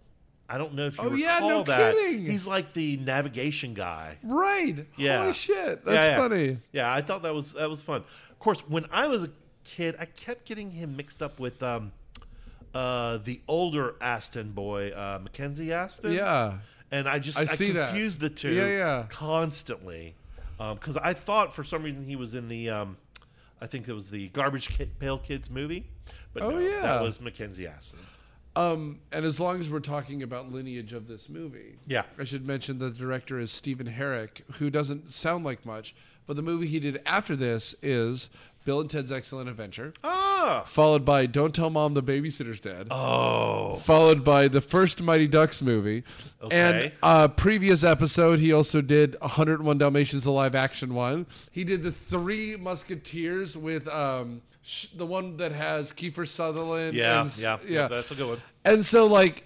S3: I don't know if you recall that.
S2: Kidding.
S3: He's like the navigation guy.
S2: Right.
S3: Yeah.
S2: Holy shit. That's funny.
S3: Yeah, I thought that was fun. Of course, when I was a kid, I kept getting him mixed up with the older Aston boy, Mackenzie Aston.
S2: Yeah.
S3: And I confused the two constantly. Because I thought for some reason he was in the, I think it was the Garbage Pail Kids movie. But that was Mackenzie Aston.
S2: And as long as we're talking about lineage of this movie,
S3: I
S2: should mention the director is Stephen Herek, who doesn't sound like much, but the movie he did after this is Bill and Ted's Excellent Adventure. Followed by Don't Tell Mom the Babysitter's Dead. Followed by the first Mighty Ducks movie.
S3: Okay.
S2: And previous episode, he also did 101 Dalmatians, the live action one. He did the Three Musketeers with the one that has Kiefer Sutherland.
S3: Yeah, that's a good one.
S2: And so, like,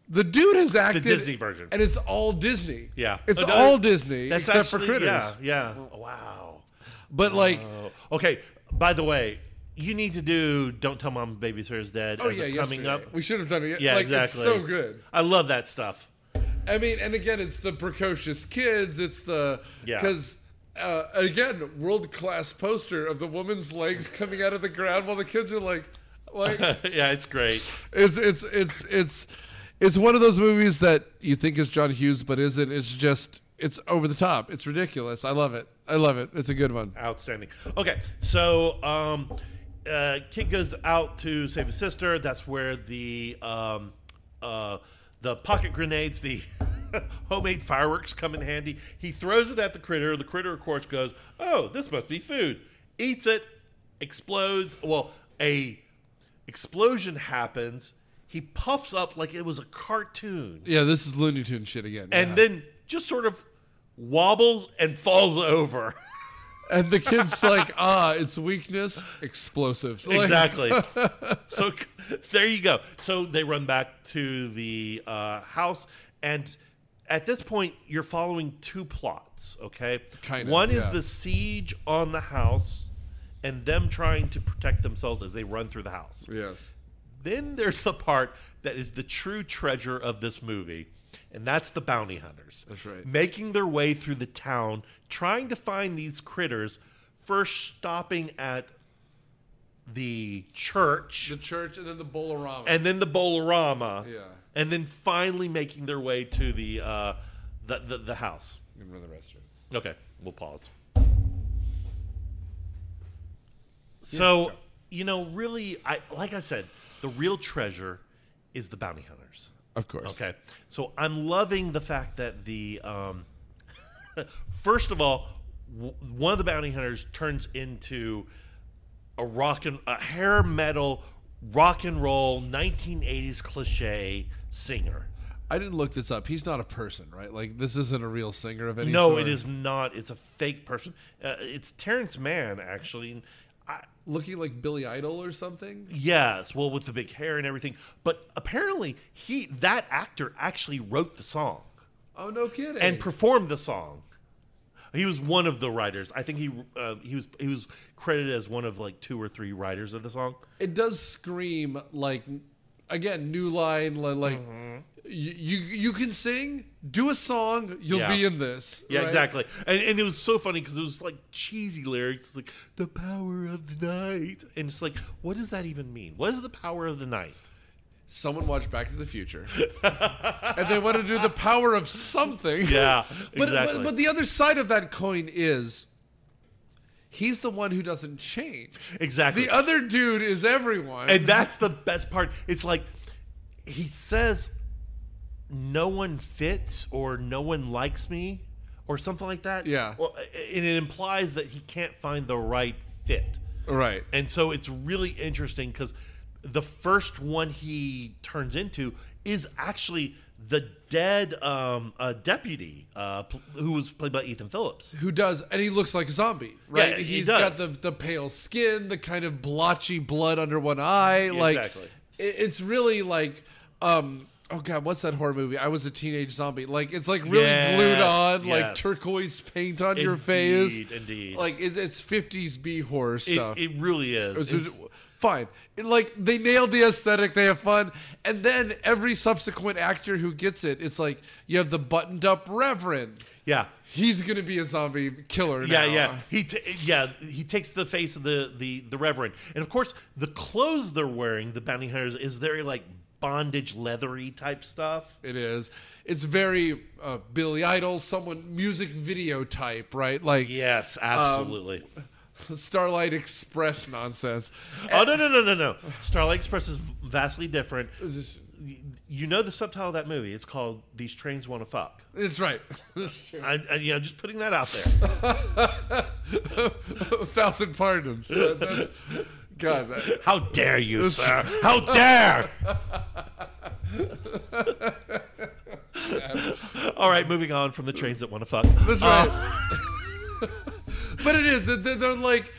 S2: the dude has acted...
S3: The Disney version.
S2: And it's all Disney.
S3: Yeah.
S2: It's all Disney,
S3: that's
S2: except
S3: actually,
S2: for Critters.
S3: Yeah. Wow.
S2: But, like...
S3: Okay, by the way, you need to do Don't Tell Mom Babysitter's Dead coming up.
S2: We should have done it.
S3: Yeah,
S2: like,
S3: exactly.
S2: It's so good.
S3: I love that stuff.
S2: I mean, and again, it's the precocious kids. It's the... Because... again, world-class poster of the woman's legs coming out of the ground while the kids are like
S3: yeah, it's great.
S2: It's one of those movies that you think is John Hughes but isn't. It's over the top. It's ridiculous. I love it. It's a good one.
S3: Outstanding. Okay, so kid goes out to save his sister. That's where the pocket grenades, the homemade fireworks come in handy. He throws it at the critter. The critter, of course, goes, "Oh, this must be food." Eats it, explodes. Well, a explosion happens. He puffs up like it was a cartoon.
S2: Yeah, this is Looney Tunes shit again.
S3: And then just sort of wobbles and falls over.
S2: And the kid's like, it's weakness, explosives.
S3: Exactly. So there you go. So they run back to the house, and at this point, you're following two plots, okay? One is the siege on the house and them trying to protect themselves as they run through the house.
S2: Yes.
S3: Then there's the part that is the true treasure of this movie, and that's the bounty hunters.
S2: That's right.
S3: Making their way through the town, trying to find these critters, first stopping at the church.
S2: The church and then the Bolorama.
S3: Yeah. And then finally making their way to the house.
S2: You can run the restroom.
S3: Okay, we'll pause. So, really, like I said, the real treasure is the bounty hunters.
S2: Of course.
S3: Okay. So I'm loving the fact that the first of all, one of the bounty hunters turns into a hair metal rock and roll 1980s cliche singer.
S2: I didn't look this up. He's not a person, right? Like, this isn't a real singer of any
S3: sort.
S2: No,
S3: it is not. It's a fake person. It's Terrence Mann, actually.
S2: Looking like Billy Idol or something?
S3: Yes, well, with the big hair and everything. But apparently, that actor actually wrote the song.
S2: Oh, no kidding!
S3: And performed the song. He was one of the writers. I think he was credited as one of like 2 or 3 writers of the song.
S2: It does scream like, again, New Line, like you can sing, do a song, you'll be in this.
S3: Yeah,
S2: right?
S3: Exactly. And it was so funny because it was like cheesy lyrics. It's like, the power of the night. And it's like, what does that even mean? What is the power of the night?
S2: Someone watched Back to the Future. And they want to do the power of something.
S3: Yeah, exactly.
S2: But the other side of that coin is, he's the one who doesn't change.
S3: Exactly.
S2: The other dude is everyone.
S3: And that's the best part. It's like he says, no one fits or no one likes me or something like that.
S2: Yeah.
S3: And it implies that he can't find the right fit.
S2: Right.
S3: And so it's really interesting because the first one he turns into is actually the dead deputy who was played by Ethan Phillips.
S2: Who does, and he looks like a zombie, right?
S3: Yeah,
S2: He's got the pale skin, the kind of blotchy blood under one eye. Like,
S3: exactly.
S2: It's really like, oh God, what's that horror movie? I Was a Teenage Zombie. Like, it's like really glued on, like turquoise paint on your face.
S3: Indeed.
S2: Like, it's 50s B horror stuff.
S3: It really is.
S2: Fine. Like, they nailed the aesthetic, they have fun, and then every subsequent actor who gets it, it's like, you have the buttoned up Reverend.
S3: Yeah.
S2: He's gonna be a zombie killer now.
S3: Yeah. He takes the face of the Reverend, and of course the clothes they're wearing, the bounty hunters, is very like bondage leathery type stuff.
S2: It is. It's very Billy Idol, music video type, right? Like,
S3: yes, absolutely.
S2: Starlight Express nonsense.
S3: Oh, no. Starlight Express is vastly different. You know the subtitle of that movie. It's called These Trains Want to Fuck.
S2: That's right. That's true.
S3: Just putting that out there.
S2: 1,000 pardons. God.
S3: How dare you, sir? How dare! All right, moving on from the trains that want to fuck.
S2: That's right. But it is. They're like,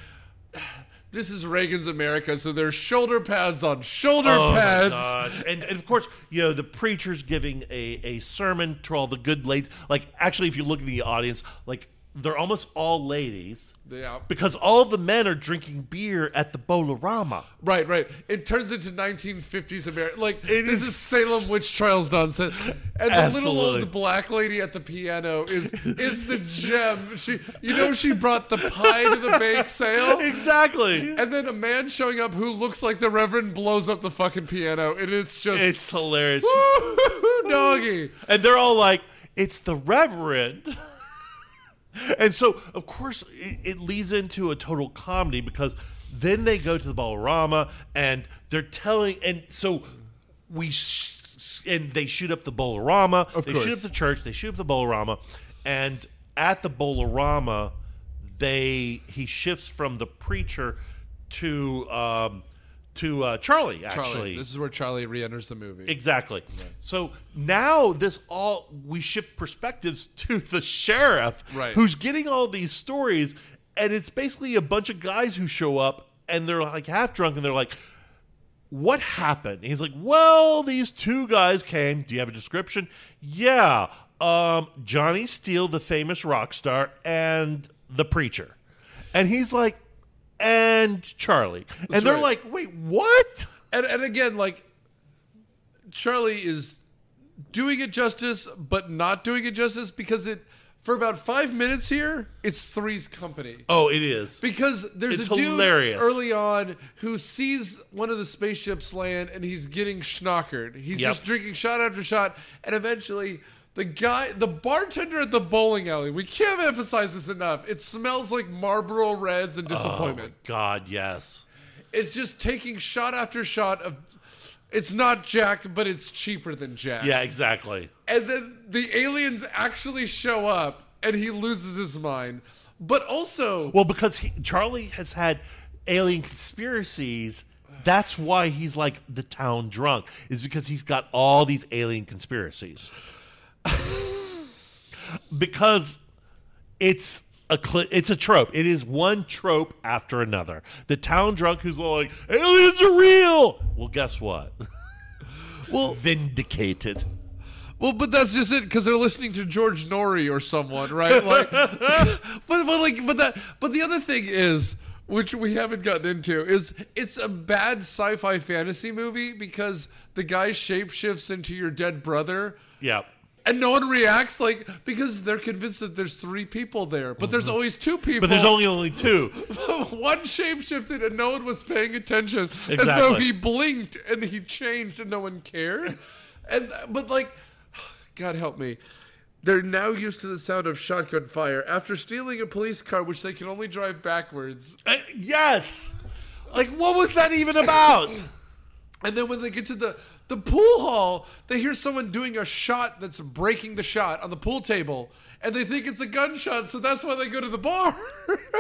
S2: this is Reagan's America, so there's shoulder pads on shoulder pads.
S3: Oh, my gosh. And of course, the preacher's giving a sermon to all the good ladies. Like, actually, if you look at the audience, like, they're almost all ladies.
S2: Yeah.
S3: Because all the men are drinking beer at the Bolorama.
S2: Right. It turns into 1950s America. Like, this is Salem witch trials nonsense. And the little old black lady at the piano is the gem. She brought the pie to the bake sale.
S3: Exactly.
S2: And then a man showing up who looks like the Reverend blows up the fucking piano. And it's
S3: hilarious.
S2: Woo, doggy.
S3: And they're all like, it's the Reverend. And so, of course, it leads into a total comedy because then they go to the Bolorama and they're telling, and so and they shoot up the Bolorama. They shoot up the church. They shoot up the Bolorama, and at the Bolorama, he shifts from the preacher to Charlie, actually.
S2: This is where Charlie re-enters the movie.
S3: Exactly. Right. So now we shift perspectives to the sheriff, who's getting all these stories, and it's basically a bunch of guys who show up, and they're like half drunk, and they're like, what happened? And he's like, well, these two guys came. Do you have a description? Yeah. Johnny Steele, the famous rock star, and the preacher. And he's like, and Charlie. And they're like, wait, what?
S2: And again, like, Charlie is doing it justice, but not doing it justice because for about 5 minutes here, it's Three's Company.
S3: Oh, it is.
S2: Because there's a dude early on who sees one of the spaceships land and he's getting schnockered. He's just drinking shot after shot, and eventually the bartender at the bowling alley, we can't emphasize this enough. It smells like Marlboro Reds and disappointment.
S3: Oh, God, yes.
S2: It's just taking shot after shot of, it's not Jack, but it's cheaper than Jack.
S3: Yeah, exactly.
S2: And then the aliens actually show up and he loses his mind. But also,
S3: well, because Charlie has had alien conspiracies. That's why he's like the town drunk, is because he's got all these alien conspiracies. Because it's a trope. It is one trope after another. The town drunk who's like, aliens are real. Well, guess what?
S2: Well,
S3: vindicated.
S2: Well, but that's just it, because they're listening to George Norrie or someone, right? Like, but the other thing is, which we haven't gotten into, is it's a bad sci-fi fantasy movie because the guy shapeshifts into your dead brother.
S3: Yeah.
S2: And no one reacts, like, because they're convinced that there's 3 people there, but there's always 2 people.
S3: But there's only 2.
S2: One shapeshifted and no one was paying attention.
S3: Exactly.
S2: As though he blinked and he changed and no one cared. But like, God help me. They're now used to the sound of shotgun fire after stealing a police car, which they can only drive backwards.
S3: Yes! Like, what was that even about?
S2: And then when they get to the pool hall, they hear someone doing a shot that's breaking the shot on the pool table. And they think it's a gunshot, so that's why they go to the bar.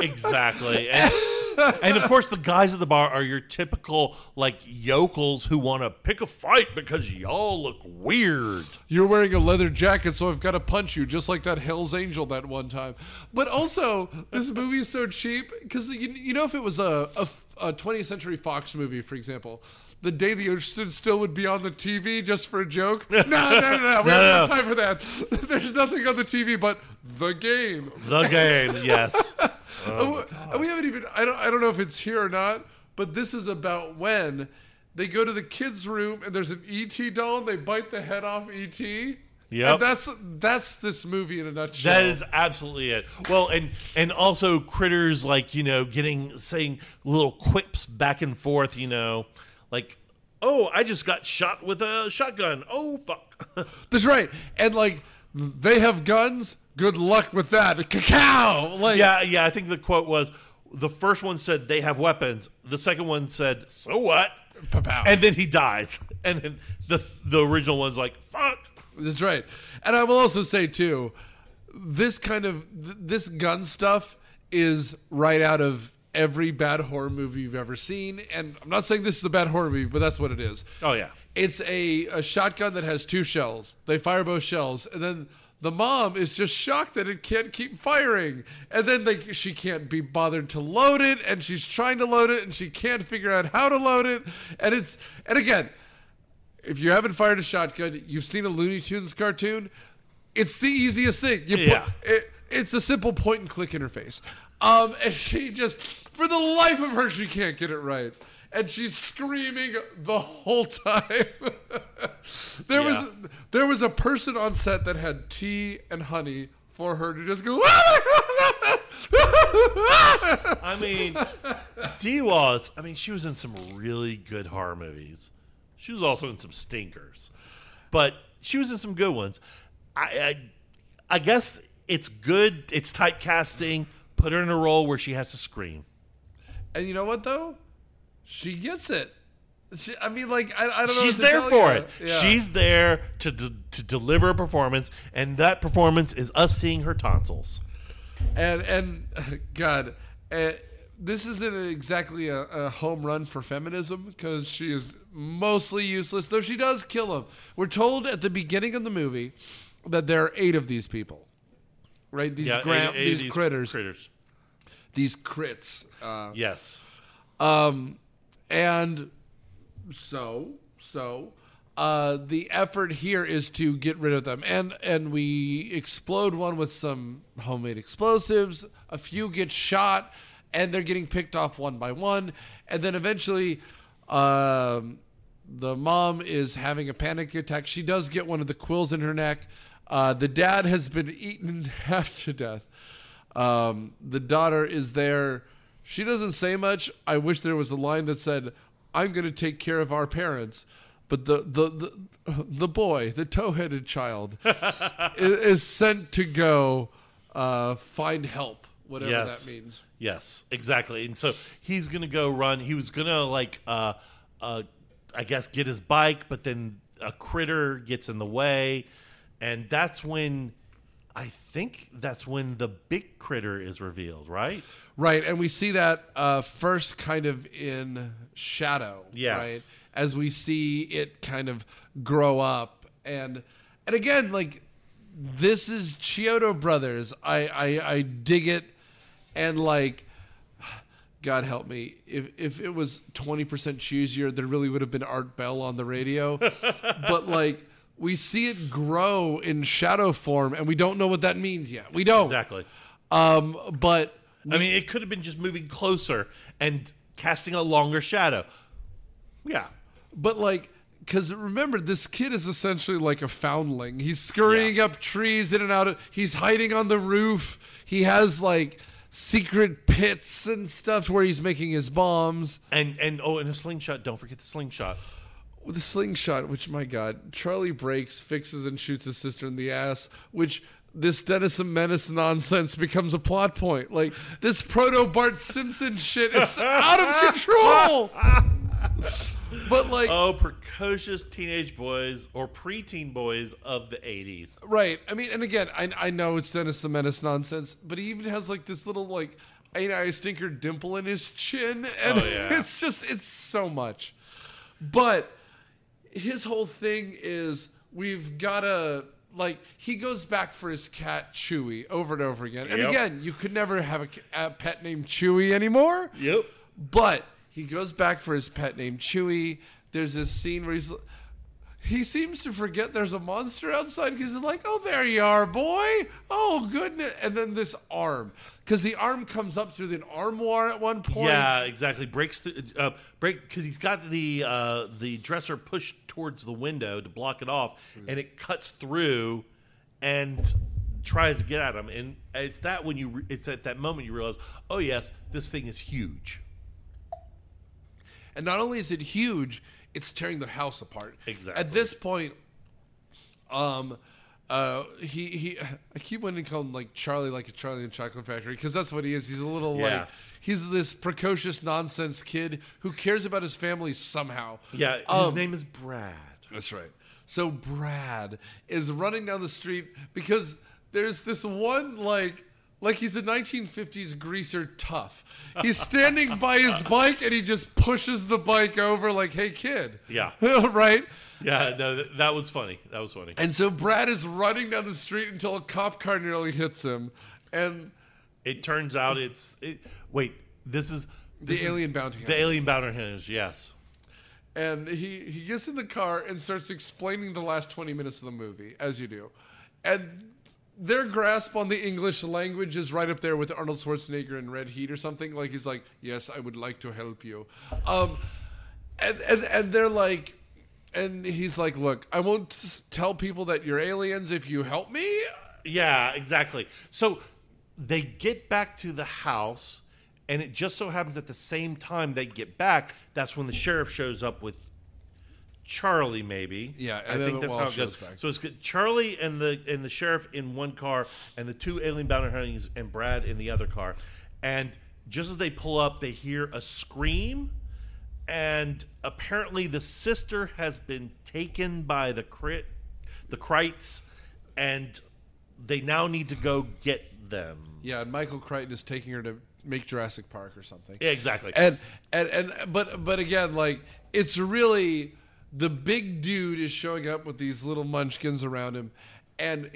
S3: Exactly. And of course, the guys at the bar are your typical, like, yokels who want to pick a fight because y'all look weird.
S2: You're wearing a leather jacket, so I've got to punch you, just like that Hell's Angel that one time. But also, this movie is so cheap, because, you know, if it was a 20th Century Fox movie, for example, the Day the Earth Stood Still would be on the TV just for a joke. No. We don't have time for that. There's nothing on the TV but the game.
S3: The game, yes.
S2: And we haven't even, I don't know if it's here or not, but this is about when they go to the kids' room and there's an E.T. doll and they bite the head off E.T.
S3: Yep.
S2: And that's this movie in a nutshell.
S3: That is absolutely it. Well, and also critters, like, you know, saying little quips back and forth, you know, like, oh, I just got shot with a shotgun. Oh, fuck.
S2: That's right. And, like, they have guns. Good luck with that. Cacao. Like,
S3: yeah. I think the quote was, the first one said they have weapons. The second one said, so what?
S2: Pa-pow.
S3: And then he dies. And then the original one's like, fuck.
S2: That's right. And I will also say, too, this gun stuff is right out of every bad horror movie you've ever seen. And I'm not saying this is a bad horror movie, but that's what it is.
S3: Oh, yeah.
S2: It's a shotgun that has 2 shells. They fire both shells. And then the mom is just shocked that it can't keep firing. And then she can't be bothered to load it. And she's trying to load it. And she can't figure out how to load it. And again, if you haven't fired a shotgun, you've seen a Looney Tunes cartoon, it's the easiest thing. It's a simple point and click interface. And she just, for the life of her, she can't get it right. And she's screaming the whole time. There was a person on set that had tea and honey for her to just go,
S3: I mean, Dee Wallace, she was in some really good horror movies. She was also in some stinkers. But she was in some good ones. I guess it's good. It's typecasting. Put her in a role where she has to scream.
S2: And you know what, though? She gets it. I don't know.
S3: She's there for it. Yeah. She's there to deliver a performance, and that performance is us seeing her tonsils.
S2: And God, this isn't exactly a home run for feminism, because she is mostly useless, though she does kill him. We're told at the beginning of the movie that there are 8 of these people. Right? These critters. These crits.
S3: Yes.
S2: And so the effort here is to get rid of them. And we explode one with some homemade explosives. A few get shot, and they're getting picked off one by one. And then eventually the mom is having a panic attack. She does get one of the quills in her neck. The dad has been eaten half to death. The daughter is there. She doesn't say much. I wish there was a line that said, "I'm going to take care of our parents." But the boy, the tow-headed child, is sent to go find help, whatever that means.
S3: Yes, exactly. And so he's going to go run. He was going to, I guess, get his bike, but then a critter gets in the way. And that's when... I think that's when the big critter is revealed, right?
S2: Right, and we see that first kind of in shadow,
S3: yes.
S2: Right? As we see it kind of grow up. And again, like, this is Chiodo Brothers. I dig it. And, like, God help me, if it was 20% cheesier, there really would have been Art Bell on the radio. But, like... We see it grow in shadow form, and we don't know what that means yet. We don't.
S3: Exactly.
S2: But...
S3: it could have been just moving closer and casting a longer shadow. Yeah.
S2: But, like... Because remember, this kid is essentially like a foundling. He's scurrying up trees in and out. He's hiding on the roof. He has, like... secret pits and stuff where he's making his bombs.
S3: And a slingshot. Don't forget the slingshot.
S2: with a slingshot, which, my God, Charlie breaks, fixes, and shoots his sister in the ass, which this Dennis the Menace nonsense becomes a plot point. Like, this proto-Bart Simpson shit is out of control! But, like...
S3: Oh, precocious teenage boys or preteen boys of the 80s.
S2: Right. I mean, and again, I know it's Dennis the Menace nonsense, but he even has, like, this little, like, ain't I a stinker dimple in his chin? And it's just, it's so much. But his whole thing is we've got to, like, he goes back for his cat, Chewy, over and over again. And again, you could never have a pet named Chewy anymore.
S3: Yep.
S2: But he goes back for his pet named Chewy. There's this scene where he seems to forget there's a monster outside because he's like, oh, there you are, boy. Oh, goodness. And then this arm. Because the arm comes up through the armoire at one point.
S3: Yeah, exactly. Breaks the because he's got the dresser pushed towards the window to block it off, and it cuts through and tries to get at him. And it's that when it's at that moment you realize, oh yes, this thing is huge.
S2: And not only is it huge, it's tearing the house apart.
S3: Exactly.
S2: At this point, I keep wanting to call him like Charlie in the Chocolate Factory, because that's what he is. He's a little like, he's this precocious nonsense kid who cares about his family somehow.
S3: Yeah, his name is Brad.
S2: That's right. So Brad is running down the street because there's this one like he's a 1950s greaser tough. He's standing by his bike and he just pushes the bike over like, hey, kid.
S3: Yeah.
S2: Right?
S3: Yeah, no, that was funny. That was funny.
S2: And so Brad is running down the street until a cop car nearly hits him. And
S3: it turns out this is
S2: the alien bounty hunter.
S3: The alien bounty hunters, yes.
S2: And he gets in the car and starts explaining the last 20 minutes of the movie, as you do. And their grasp on the English language is right up there with Arnold Schwarzenegger in Red Heat or something. Like, he's like, yes, I would like to help you. And they're like, and he's like, look, I won't tell people that you're aliens if you help me.
S3: Yeah, exactly. So they get back to the house, and it just so happens at the same time they get back, that's when the sheriff shows up with Charlie, maybe.
S2: Yeah,
S3: I think that's how it goes.
S2: Back.
S3: So it's Charlie and the sheriff in one car, and the two alien bounty hunters and Brad in the other car. And just as they pull up, they hear a scream, and apparently the sister has been taken by the Krites, and they now need to go get them.
S2: Yeah, and Michael Crichton is taking her to make Jurassic Park or something.
S3: Yeah, exactly.
S2: But again, like, it's really, the big dude is showing up with these little munchkins around him, and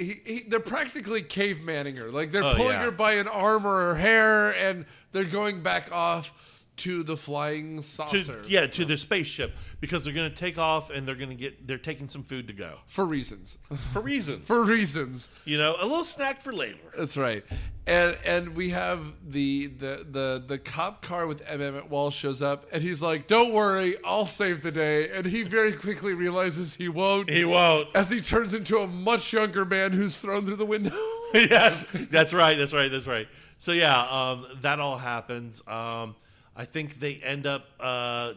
S2: they're practically cavemaning her. Like, they're pulling her by an arm or her hair, and they're going back off to the flying saucer.
S3: To the spaceship, because they're going to take off and they're taking some food to go.
S2: For reasons.
S3: For reasons.
S2: For reasons.
S3: You know, a little snack for later.
S2: That's right. And we have the cop car with Emmett Walsh shows up, and he's like, don't worry, I'll save the day. And he very quickly realizes he won't.
S3: He won't.
S2: As he turns into a much younger man who's thrown through the window.
S3: Yes, that's right. So yeah, that all happens. I think they end up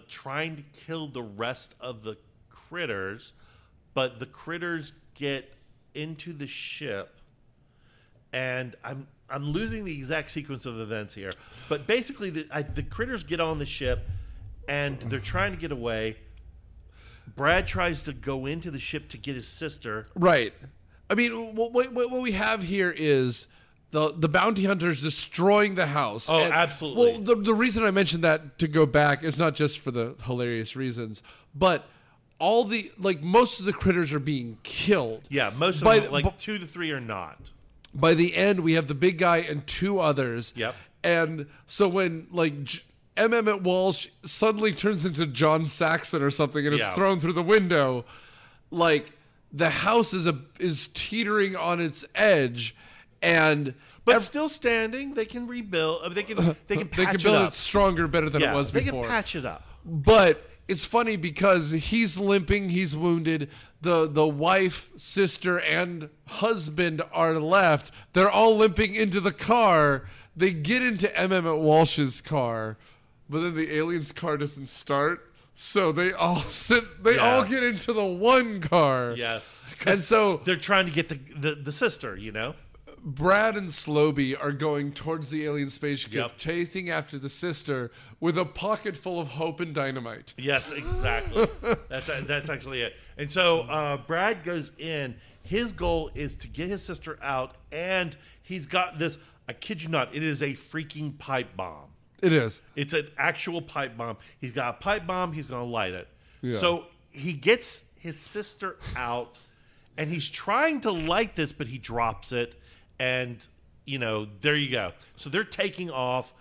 S3: trying to kill the rest of the critters, but the critters get into the ship, and I'm losing the exact sequence of events here. But basically, the critters get on the ship, and they're trying to get away. Brad tries to go into the ship to get his sister.
S2: Right. I mean, what we have here is the bounty hunters destroying the house.
S3: Oh, absolutely.
S2: Well, the reason I mentioned that, to go back, is not just for the hilarious reasons, but most of the critters are being killed.
S3: Yeah, most of them, 2 to 3 are not.
S2: By the end, we have the big guy and 2 others.
S3: Yep.
S2: And so when Emmett Walsh suddenly turns into John Saxon or something and is thrown through the window, like, the house is teetering on its edge.
S3: But still standing, they can rebuild. They can patch
S2: build
S3: it up.
S2: It stronger, better than it was before.
S3: They can patch it up.
S2: But it's funny because he's limping, he's wounded. The wife, sister, and husband are left. They're all limping into the car. They get into Emmett Walsh's car, but then the alien's car doesn't start. So they all all get into the one car.
S3: Yes.
S2: And so
S3: they're trying to get the sister,
S2: Brad and Slobey are going towards the alien spaceship,
S3: Yep.
S2: chasing after the sister with a pocket full of hope and dynamite.
S3: Yes, exactly. That's actually it. And so Brad goes in. His goal is to get his sister out, and he's got this, I kid you not, it is a freaking pipe bomb.
S2: It is.
S3: It's an actual pipe bomb. He's got a pipe bomb. He's going to light it.
S2: Yeah.
S3: So he gets his sister out, and he's trying to light this, but he drops it. And, there you go. So they're taking off.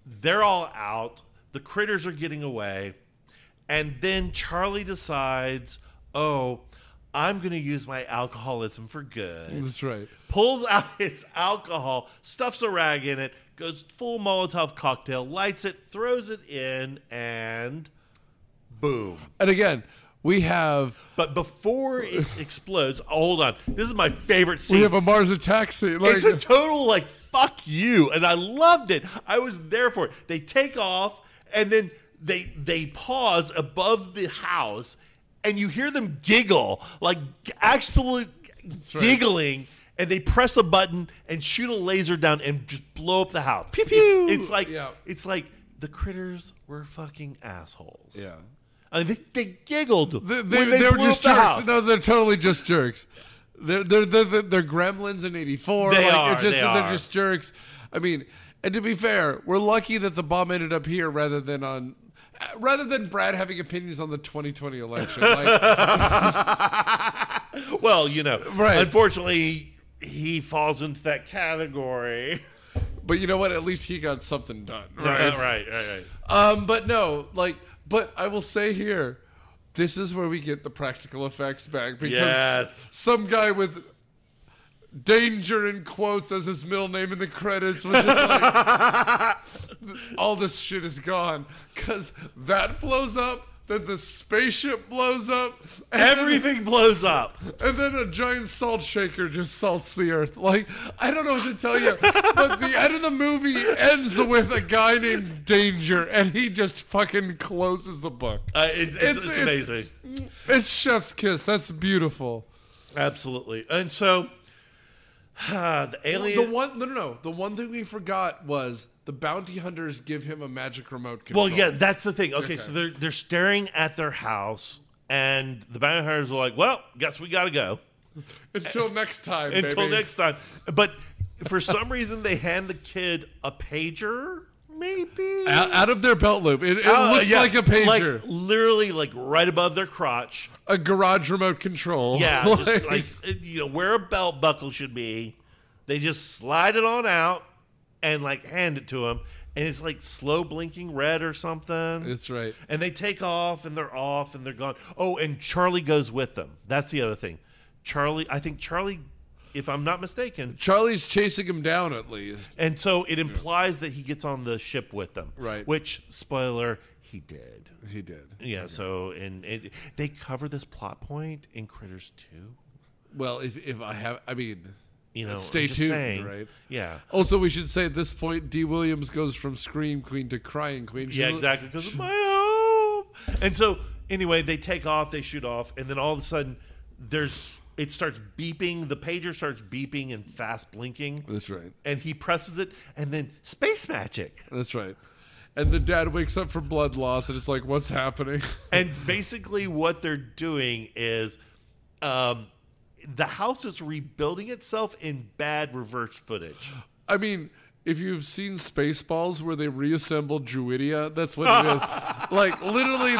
S3: They're all out. The critters are getting away. And then Charlie decides, I'm going to use my alcoholism for good.
S2: That's right.
S3: Pulls out his alcohol, stuffs a rag in it, goes full Molotov cocktail, lights it, throws it in, and boom.
S2: And again, we have...
S3: But before it explodes, hold on. This is my favorite scene.
S2: We have a Mars attack scene.
S3: It's a total, fuck you. And I loved it. I was there for it. They take off, and then they pause above the house, and you hear them giggle, absolute giggling, and they press a button and shoot a laser down and just blow up the house.
S2: Pew pew.
S3: It's like the critters were fucking assholes.
S2: Yeah.
S3: I mean, they giggled.
S2: They
S3: when
S2: were
S3: blew
S2: just
S3: up the
S2: jerks.
S3: house.
S2: No, they're totally just jerks. They're Gremlins in '84.
S3: They
S2: are.
S3: They're
S2: just jerks. I mean, and to be fair, we're lucky that the bomb ended up here rather than Brad having opinions on the 2020 election.
S3: Well,
S2: right.
S3: Unfortunately, he falls into that category.
S2: But you know what? At least he got something done.
S3: Right. Right.
S2: But I will say here, this is where we get the practical effects back because
S3: Yes.
S2: some guy with danger in quotes as his middle name in the credits was just like, all this shit is gone because that blows up. Then the spaceship blows up.
S3: Everything blows up.
S2: And then a giant salt shaker just salts the earth. I don't know what to tell you, but the end of the movie ends with a guy named Danger, and he just fucking closes the book.
S3: It's amazing.
S2: It's chef's kiss. That's beautiful.
S3: Absolutely. And so, the alien...
S2: The one thing we forgot was... the bounty hunters give him a magic remote control.
S3: Well, yeah, that's the thing. Okay, so they're staring at their house, and the bounty hunters are like, well, guess we got to go.
S2: Until next time,
S3: Until next time. But for some reason, they hand the kid a pager, maybe?
S2: Out of their belt loop. It looks like a pager.
S3: Literally, right above their crotch.
S2: A garage remote control.
S3: Yeah, just where a belt buckle should be. They just slide it on out. And hand it to him, and it's slow blinking red or something.
S2: That's right.
S3: And they take off, and they're off, and they're gone. Oh, and Charlie goes with them. That's the other thing. I think Charlie, if I'm not mistaken,
S2: Charlie's chasing him down at least.
S3: And so it implies that he gets on the ship with them. Right. Which, spoiler, he did.
S2: He did.
S3: Yeah. Okay. So they cover this plot point in Critters 2.
S2: Well, if I have, I mean.
S3: Stay
S2: tuned, right?
S3: Yeah.
S2: Also, we should say at this point, Dee Williams goes from Scream Queen to Crying Queen.
S3: Yeah, exactly, because of my home. And so, anyway, they take off, they shoot off, and then all of a sudden, it starts beeping. The pager starts beeping and fast blinking.
S2: That's right.
S3: And he presses it, and then space magic.
S2: That's right. And the dad wakes up from blood loss, and it's like, what's happening?
S3: And basically, what they're doing is. The house is rebuilding itself in bad reverse footage.
S2: I mean, if you've seen Spaceballs where they reassembled Druidia, that's what it is. Literally,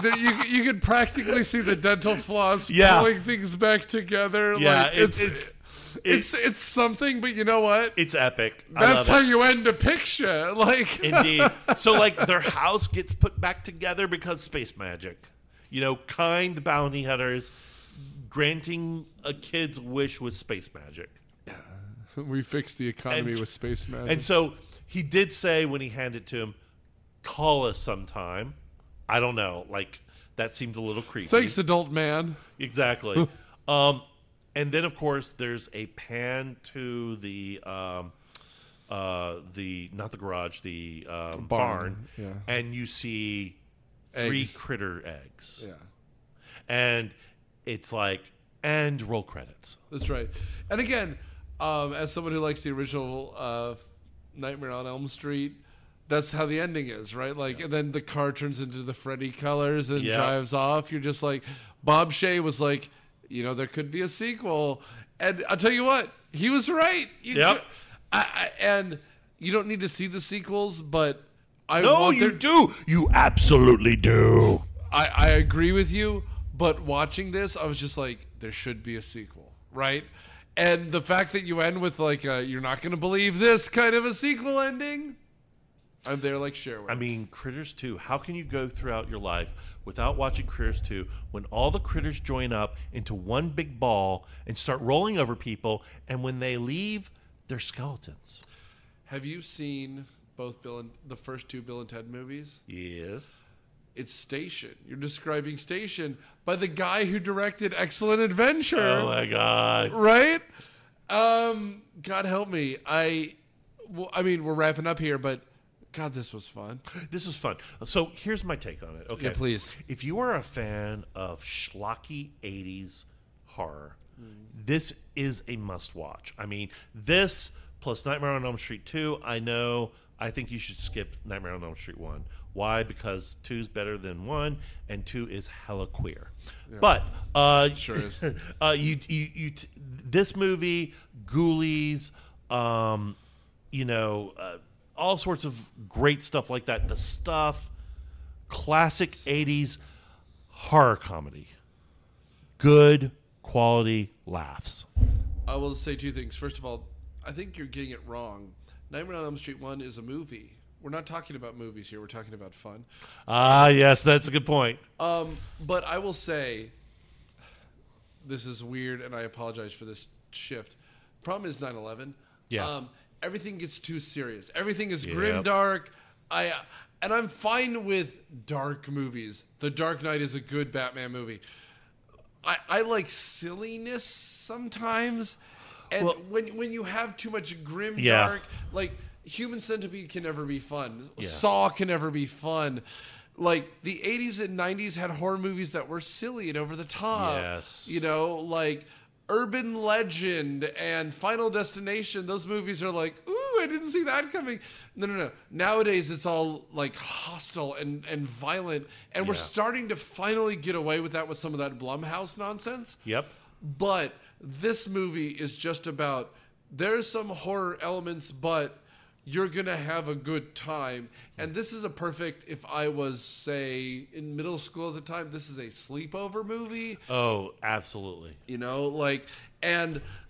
S2: you can practically see the dental floss pulling things back together.
S3: Yeah,
S2: it's something, but you know what?
S3: It's epic.
S2: That's how you end a picture.
S3: Indeed. So, their house gets put back together because space magic. Kind bounty hunters granting a kid's wish with space magic.
S2: We fixed the economy with space magic.
S3: And so he did say when he handed it to him, call us sometime. I don't know. That seemed a little creepy.
S2: Thanks, adult man.
S3: Exactly. And then, of course, there's a pan to the not the garage, the barn.
S2: Yeah.
S3: And you see 3 critter eggs.
S2: Yeah.
S3: And it's like, and roll credits.
S2: That's right. And again, as someone who likes the original Nightmare on Elm Street, that's how the ending is, right? Like, and then the car turns into the Freddy colors and drives off. You're just like, Bob Shea was like, there could be a sequel. And I'll tell you what, he was right. And you don't need to see the sequels, but
S3: you do. You absolutely do.
S2: I agree with you. But watching this, I was just like, there should be a sequel, right? And the fact that you end with like, you're not going to believe this kind of a sequel ending, I'm there like Sherwood.
S3: I mean, Critters 2. How can you go throughout your life without watching Critters 2 when all the critters join up into one big ball and start rolling over people, and when they leave, they're skeletons?
S2: Have you seen the first 2 Bill and Ted movies?
S3: Yes.
S2: It's Station. You're describing Station by the guy who directed Excellent Adventure.
S3: Oh my God!
S2: Right? God help me. I mean, we're wrapping up here, but God, this was fun.
S3: This is fun. So here's my take on it. Okay,
S2: yeah, please.
S3: If you are a fan of schlocky 80s horror, this is a must-watch. I mean, this plus Nightmare on Elm Street 2. I think you should skip Nightmare on Elm Street 1. Why? Because 2's better than 1, and 2 is hella queer. Yeah. But
S2: sure is.
S3: This movie, Ghoulies, all sorts of great stuff like that. The Stuff, classic 80s horror comedy. Good quality laughs.
S2: I will say 2 things. First of all, I think you're getting it wrong. Nightmare on Elm Street 1 is a movie. We're not talking about movies here. We're talking about fun.
S3: Yes, that's a good point.
S2: But I will say, this is weird, and I apologize for this shift. Problem is 9/11.
S3: Yeah.
S2: Everything gets too serious. Everything is grim, dark. And I'm fine with dark movies. The Dark Knight is a good Batman movie. I like silliness sometimes. And when you have too much grim, dark, like Human Centipede can never be fun.
S3: Yeah.
S2: Saw can never be fun. Like the 80s and 90s had horror movies that were silly and over the top.
S3: Yes.
S2: Like Urban Legend and Final Destination. Those movies are like, ooh, I didn't see that coming. No. Nowadays it's all like hostile and violent. And we're starting to finally get away with that with some of that Blumhouse nonsense.
S3: Yep.
S2: But this movie is just about, there's some horror elements, but you're going to have a good time. And this is a perfect, if I was, say, in middle school at the time, this is a sleepover movie.
S3: Oh, absolutely.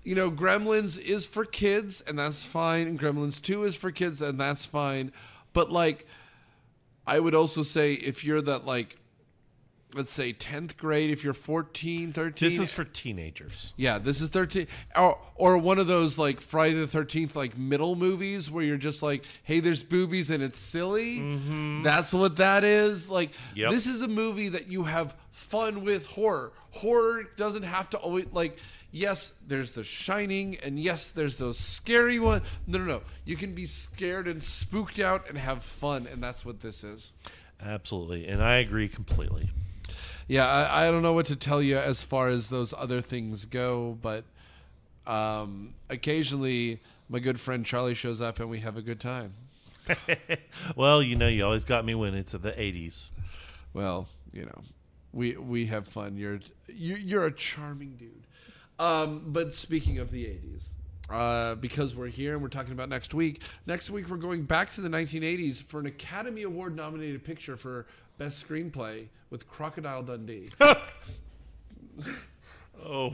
S2: Gremlins is for kids, and that's fine. And Gremlins 2 is for kids, and that's fine. But, I would also say if you're that, let's say 10th grade, if you're 14, 13.
S3: This is for teenagers.
S2: Yeah, this is 13. Or one of those Friday the 13th middle movies where you're just like, hey, there's boobies and it's silly. Mm-hmm. That's what that is. This is a movie that you have fun with horror. Horror doesn't have to always yes, there's The Shining, and yes, there's those scary ones. No. You can be scared and spooked out and have fun, and that's what this is.
S3: Absolutely, and I agree completely.
S2: Yeah, I don't know what to tell you as far as those other things go, but occasionally my good friend Charlie shows up and we have a good time.
S3: Well, you always got me when it's the 80s.
S2: Well, we have fun. You're a charming dude. But speaking of the 80s, because we're here and we're talking about next week we're going back to the 1980s for an Academy Award nominated picture for Best Screenplay with Crocodile Dundee.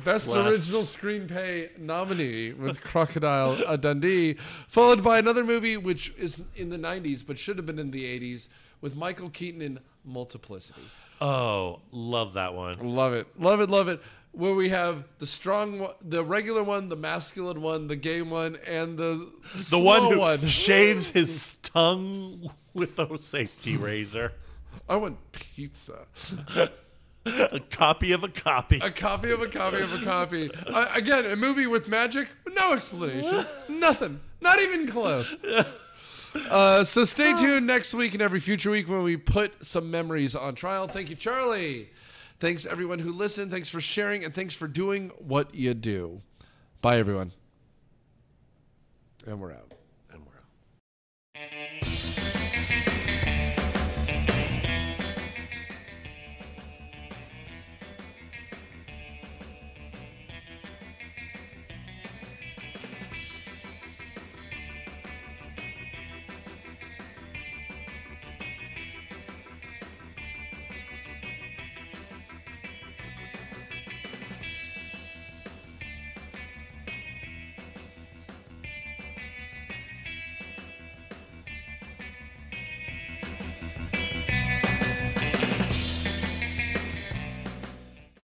S2: Best Original Screenplay nominee with Crocodile Dundee, followed by another movie which is in the 90s but should have been in the 80s with Michael Keaton in Multiplicity.
S3: Oh, love that one.
S2: Love it. Where we have the strong one, the regular one, the masculine one, the gay one, and the
S3: one who shaves his tongue with a safety razor.
S2: I want pizza.
S3: A copy of a copy.
S2: A copy of a copy of a copy. Again, a movie with magic, no explanation, nothing, not even close. So stay tuned next week and every future week when we put some memories on trial. Thank you, Charlie. Thanks, everyone who listened. Thanks for sharing, and thanks for doing what you do. Bye, everyone. And we're out.
S3: And we're out.